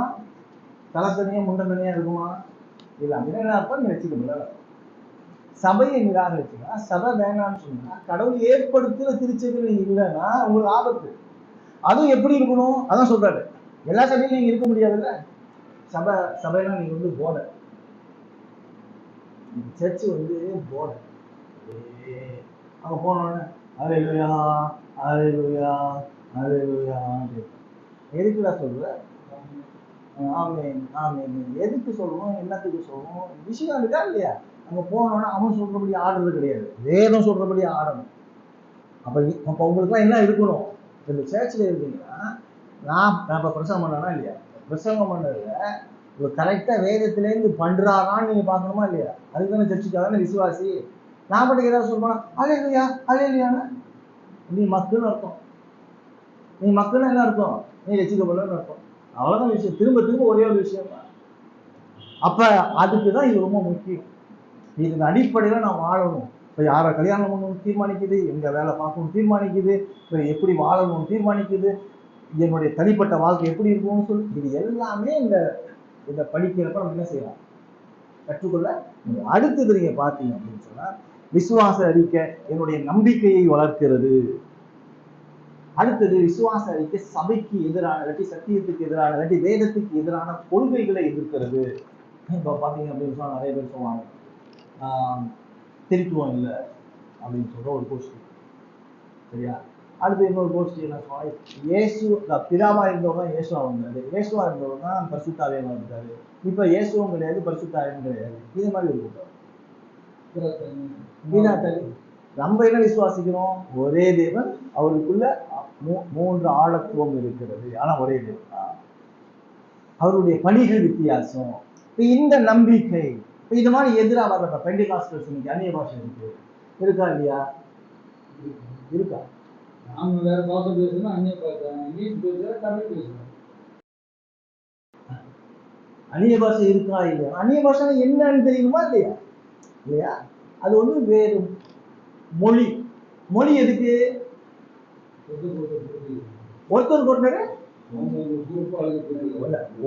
தலை தனியா முண்டை தனியா இருக்குமா? இல்ல. அப்படின்னு என்ன அர்த்தம்? நீங்க வச்சுக்கல. சபையை நிராகரிச்சுன்னா, சபை வேணாம்னு சொன்னா, கடவுள் ஏற்படுத்துற திருச்சபையில் நீங்க இல்லைன்னா உங்களுக்கு ஆபத்து. அதுவும் எப்படி இருக்கணும் அதான் சொல்றாரு. எல்லா சபையிலும் நீங்க இருக்க முடியாதுல்ல. சபையெல்லாம் நீங்க வந்து போர்டர், சர்ச் வந்து போர்டர். அங்க போனோடனே அல்லேலூயா அல்லேலூயா அல்லேலூயா எதுக்குடா சொல்ற? ஆமென் ஆமென். எதுக்கு சொல்லணும், என்னத்துக்கு சொல்லணும், விஷயம் இருக்கா இல்லையா? அங்க போனோன்னா அவன் சொல்றபடி ஆடுறது கிடையாது, வேதம் சொல்றபடி ஆடணும். அப்ப உங்களுக்குலாம் என்ன இருக்கணும்? இந்த சர்ச்சில் இருக்கீங்கன்னா, நான் இப்ப பிரசங்கம் பண்ணனா இல்லையா? பிரசங்கம் பண்ணதுல கரெக்டா வேதத்திலேருந்து பண்றாரான்னு நீங்க பார்க்கணுமா இல்லையா? அதுக்கு தானே சர்ச்சுக்காக விசுவாசி. நான் பாட்டுக்கு ஏதாவது சொல்லணும் அல்லேலூயா அல்லேலூயான்னு, நீ மக்கள்னு அர்த்தம். நீ மக்கள்னு என்ன அர்த்தம்? நீ ரசிக்கப்படலன்னு அர்த்தம். அவ்வளவுதான் விஷயம். திரும்ப திரும்ப ஒரே ஒரு விஷயம் தான். அப்ப அதுக்குதான் இது ரொம்ப முக்கியம். இதன் அடிப்படையில நான் வாழணும். இப்ப யாரை கல்யாணம் பண்ணணும்னு தீர்மானிக்குது, எங்க வேலை பார்க்கணும் தீர்மானிக்குது, இப்ப எப்படி வாழணும்னு தீர்மானிக்குது, என்னுடைய தனிப்பட்ட வாழ்க்கை எப்படி இருக்கும்னு சொல்லி, இது எல்லாமே இந்த படிக்கிறப்ப நம்ம என்ன செய்யலாம், கற்றுக்கொள்ள. அடுத்தது நீங்க பார்த்தீங்க அப்படின்னு சொன்னா, விசுவாச அறிக்கை என்னுடைய நம்பிக்கையை வளர்க்கிறது. அடுத்தது விசுவாச அறிக்கை சபைக்கு எதிரான இல்லாட்டி சத்தியத்துக்கு எதிரான இல்லாட்டி வேதத்துக்கு எதிரான கொள்கைகளை எதிர்க்கிறது. இப்போ பார்த்தீங்க அப்படின்னு சொன்னா நிறைய பேர் சொல்லுவாங்க திருத்துவம் இல்லை அப்படின்னு சொல்ற ஒரு கோஷ்டி, சரியா? அடுத்து இன்னொரு கோஷ்டி என்ன சொல்லுவாங்க, இயேசு பிதாவா இருந்தவர் தான் இயேசுவா வந்தாரு, இயேசுவா இருந்தவர் தான் பரிசுத்தாவே வந்தாரு, இப்ப இயேசுவும் கிடையாது பரிசுத்தாவும் கிடையாது. இது மாதிரி ஒரு கூட்டம். நம்ம என்ன விசுவாசிக்கிறோம்? ஒரே தேவன், அவருக்குள்ள மூன்று ஆழத்துவம் இருக்கிறது, ஆனா ஒரே தேவன் தான். அவருடைய பணிகள் வித்தியாசம். இந்த நம்பிக்கை இது மாதிரி எதிராக வர்ற பெண்டிகாஸ்டல்ஸ் இன்னைக்கு அந்நிய பாஷை இருக்கா இல்லையா? இருக்கா? நாம வேற பாஷை பேசணும், அந்நிய பாஷை, இங்கிலீஷ் பேசுற, தமிழ் பேசுறோம். அந்நிய பாஷை இருக்கா இல்லையா? அந்நிய பாஷை என்னன்னு தெரியுமா இல்லையா? இல்லையா? அது வந்து வேறு மொழி. மொழி எதுக்கு? ஒருத்தருக்கு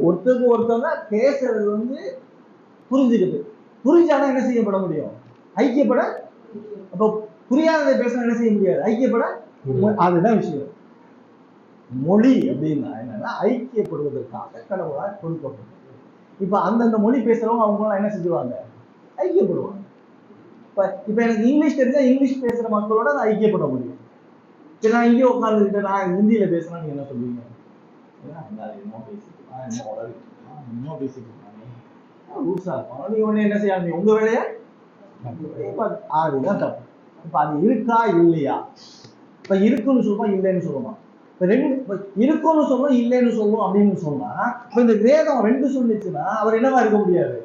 ஒருத்தவங்க பேசுறது வந்து புரிஞ்சுக்குது. புரிஞ்சாதான் என்ன செய்யப்பட முடியும்? ஐக்கியப்பட. அப்ப புரியாததை பேச என்ன செய்ய முடியாது? ஐக்கியப்பட. அதுதான் விஷயம். மொழி அப்படின்னா என்னன்னா ஐக்கியப்படுவதற்காக கடவுளால் கொடுக்கப்பட்டது. இப்ப அந்தந்த மொழி பேசுறவங்க அவங்க என்ன செஞ்சுவாங்க? ஐக்கியப்படுவாங்க. இப்ப எனக்கு இங்கிலீஷ் தெரிஞ்சா இங்கிலீஷ் பேசுற மக்களோட நான் ஐக்கியப்பட முடியும். சரி, நான் இங்கே உட்காந்துக்கிட்டு நான் ஹிந்தியில பேசினா நீங்க என்ன சொல்லுவீங்க? இன்னும் பேசிட்டு என்ன செய்யாதீங்க, உங்க வேலையை. அதுதான் தப்பு. இப்ப அது இருக்கா இல்லையா? இப்ப இருக்குன்னு சொல்லுவோம், இல்லைன்னு சொல்லுவோம். இப்ப இருக்குன்னு சொல்லுவோம், இல்லைன்னு சொல்லுவோம் அப்படின்னு சொன்னா, இப்ப இந்த வேதம் ரெண்டு சொல்லிச்சுன்னா அவர் என்னவா இருக்க முடியாது?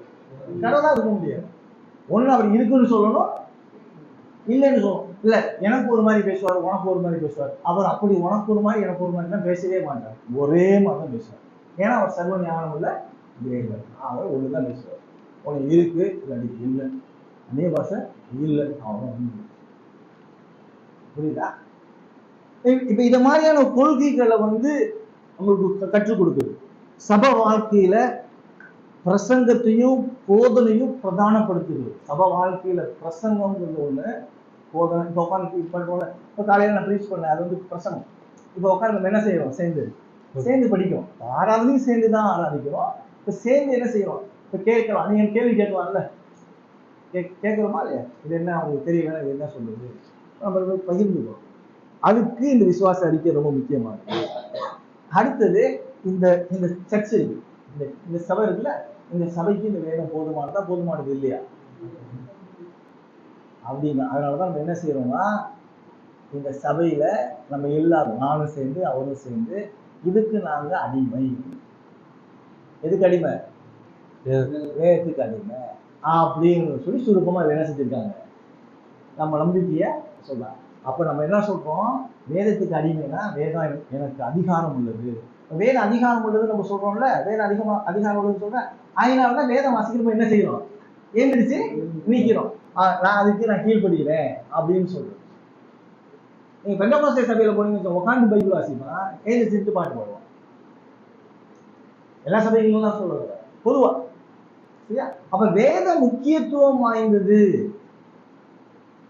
கடவுளா இருக்க முடியாது. ஒண்ணு அவர் இருக்குன்னு சொல்லணும், இல்லைன்னு சொல்லணும். இல்ல எனக்கு ஒரு மாதிரி பேசுவார், உனக்கு ஒரு மாதிரி பேசுவார். அவர் அப்படி உனக்கு ஒரு மாதிரி எனக்கு ஒரு மாதிரி தான் பேசவே மாட்டார், ஒரே மாதிரி தான் பேசுவார். ஏன்னா அவர் சர்வ ஞானம் உள்ள தேவன். அவர் ஒண்ணுதான் பேசுவார். உனக்கு இருக்கு இல்லாட்டி இல்லை, அந்நிய பாஷை இல்லை, அவன் புரியுதா? இப்ப இத மாதிரியான கொள்கைகளை வந்து உங்களுக்கு கற்றுக் கொடுக்குது. சபை வாழ்க்கையில பிரசங்கத்தையும் போதனையும் பிரதானப்படுத்துது. சபை வாழ்க்கையில பிரசங்கம்ங்கிறது ஒண்ணு, போதனை. இப்ப உட்காந்து இப்ப காலையில நான் ப்ரீச் பண்ணேன், அது வந்து பிரசங்கம். இப்ப உட்காந்து நம்ம என்ன செய்யறோம்? சேர்ந்து படிக்கிறோம். ஆராதனையும் சேர்ந்துதான் ஆராதிக்கிறோம். இப்ப சேர்ந்து என்ன செய்யறோம்? இப்ப கேட்கலாம். நீங்க கேள்வி கேட்கலாம்ல, கேட்கிறோமா இல்லையா? இது என்ன உங்களுக்கு தெரியல, இது என்ன சொல்லுது, நம்ம பகிர்ந்துக்கிறோம். அதுக்கு இந்த விசுவாச அறிக்கை ரொம்ப முக்கியமானது. அடுத்தது இந்த சர்ச் இருக்கு, இந்த சபை இருக்குல்ல, இந்த சபைக்கு இந்த வேதம் போதுமானதா போதுமானது இல்லையா அப்படின்னு. அதனாலதான் நம்ம என்ன செய்யறோம்னா, இந்த சபையில நம்ம எல்லாரும், நானும் சேர்ந்து அவரும் சேர்ந்து, இதுக்கு நாங்க அடிமை. எதுக்கு அடிமை? வேதத்துக்கு அடிமை அப்படின்னு சொல்லி சுருக்கமா என்ன செஞ்சிருக்காங்க, நம்ம நம்பிக்கைய சொல்லலாம். அப்ப நம்ம என்ன சொல்றோம்? வேதத்துக்கு அடிமைனா வேதம் எனக்கு அதிகாரம் உள்ளது. வேத அதிகாரம் உள்ளது நம்ம சொல்றோம்ல, வேத அதிகாரம் உள்ளதுன்னு சொல்றேன். அதனாலதான் வேதம் வாசிக்கிறப்ப என்ன செய்யறோம்? ஏந்திரிச்சு நிக்கிறோம். நான் கீழ்படுகிறேன் அப்படின்னு சொல்றேன். நீங்க பெந்தகோஸ்தே சபையில போனீங்க, உட்காந்து பைபிள் வாசிப்பா, ஏந்திரிச்சு பாட்டு பாடுவோம். எல்லா சபைகளும் தான் சொல்றது பொதுவா, சரியா? அப்ப வேத முக்கியத்துவம் வாய்ந்தது.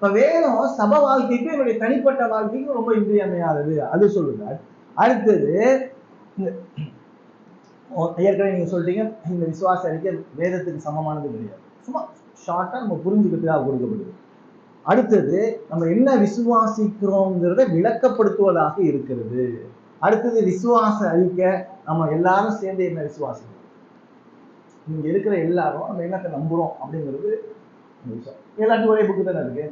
இப்ப வேதம் சபை வாழ்க்கைக்கு என்னுடைய தனிப்பட்ட வாழ்க்கைக்கு ரொம்ப இன்றியமையாதது அது சொல்லுங்க. அடுத்தது ஏற்கனவே நீங்க சொல்றீங்க இந்த விசுவாச அறிக்கை வேதத்துக்கு சமமானது கிடையாது, சும்மா ஷார்ட்டா நம்ம புரிஞ்சுக்கிறதுக்காக கொடுக்கப்படுது. அடுத்தது நம்ம என்ன விசுவாசிக்கிறோங்கிறத விளக்கப்படுத்துவதாக இருக்கிறது. அடுத்தது விசுவாச அறிக்கை நம்ம எல்லாரும் சேர்ந்து என்ன விசுவாசிக்கிறோம், இங்க இருக்கிற எல்லாரும் நம்ம என்னத்தை நம்புறோம் அப்படிங்கிறது எல்லாத்தையும் ஒரே புக்கு தானே இருக்கு,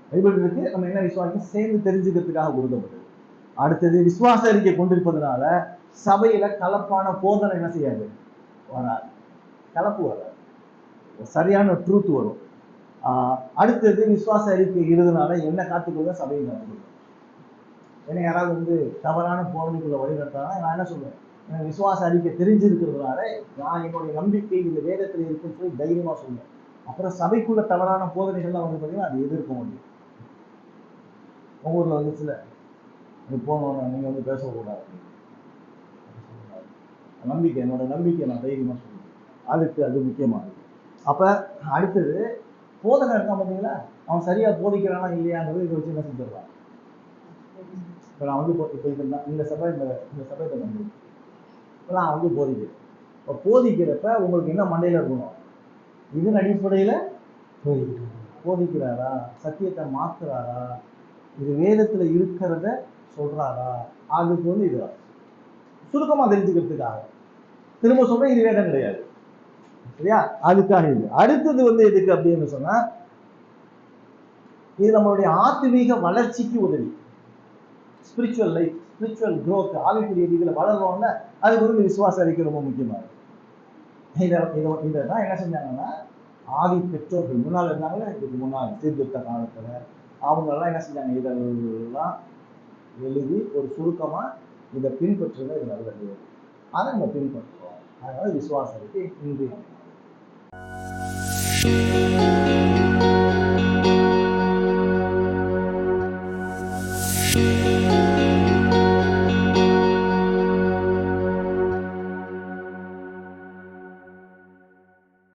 பைபிள் இருக்கு, நம்ம என்ன விசுவாசம் சேர்ந்து தெரிஞ்சுக்கிறதுக்காக கொடுக்கப்படுது. அடுத்தது விசுவாச அறிக்கை கொண்டிருப்பதனால சபையில கலப்பான போதனை என்ன செய்யாது, வராது, கலப்பு வராது, சரியான ட்ரூத் வரும். அடுத்தது விசுவாச அறிக்கை இருந்ததுனால என்ன காத்துக்கொள்ள சபையை காத்துக்கொள்ளும். ஏன்னா யாராவது தவறான போதனைக்குள்ள வழிநடத்தானா நான் என்ன சொல்லுவேன், எனக்கு விசுவாச அறிக்கை தெரிஞ்சிருக்கிறதுனால நான் என்னுடைய நம்பிக்கை இந்த வேதத்தில் இருக்குன்னு சொல்லி தைரியமா சொல்லுவேன். அப்புறம் சபைக்குள்ள தவறான போதனைகள்லாம் பார்த்தீங்கன்னா அது எதிர்க்க முடியும். உங்க ஊர்ல சில போனோம் நீங்க பேசக்கூடாது, நம்பிக்கை என்னோட நம்பிக்கை நான் தைரியமா சொல்லுவேன், அதுக்கு அது முக்கியமானது. அப்ப அடுத்தது போதனை இருக்கான் பார்த்தீங்களா, அவன் சரியா போதிக்கிறானா இல்லையாங்கிறது இதை வச்சு என்ன செஞ்சிடலாம். இப்போ நான் இப்போ இந்த சபை நம்பி இப்போ நான் போதிக்கிறேன். இப்போ போதிக்கிறப்ப உங்களுக்கு என்ன மண்டையில இருக்கணும், இதன் அடிப்படையில போதிக்கிறாரா, சத்தியத்தை மாத்துறாரா, இது வேதத்துல இருக்கிறத சொல்றாரா, அதுக்கு இது சுருக்கமா தெரிஞ்சுக்கிறதுக்காக திரும்ப சொல்றேன், இது வேதம் கிடையாது சரியா, அதுக்காக இது. அடுத்தது எதுக்கு அப்படின்னு சொன்னா இது நம்மளுடைய ஆத்மீக வளர்ச்சிக்கு உதவி, ஸ்பிரிச்சுவல் லைஃப், ஸ்பிரிச்சுவல் growth, ஆவிக்குரிய ரீதியில வளர்றோம்ல, அதுக்கு விசுவாச அறிக்கை ரொம்ப முக்கியமானது. இதான் என்ன செஞ்சாங்கன்னா ஆதி பெற்றோர்கள் முன்னால் இருந்தாங்களே, இதுக்கு முன்னால் சீர்திருத்த காலத்துல அவங்க எல்லாம் என்ன செஞ்சாங்க, இதெல்லாம் எழுதி ஒரு சுருக்கமா இதை பின்பற்றுங்க, இது நல்லது, அதை நம்ம பின்பற்றுறோம். அதனால விசுவாச அறிக்கை இன்றைய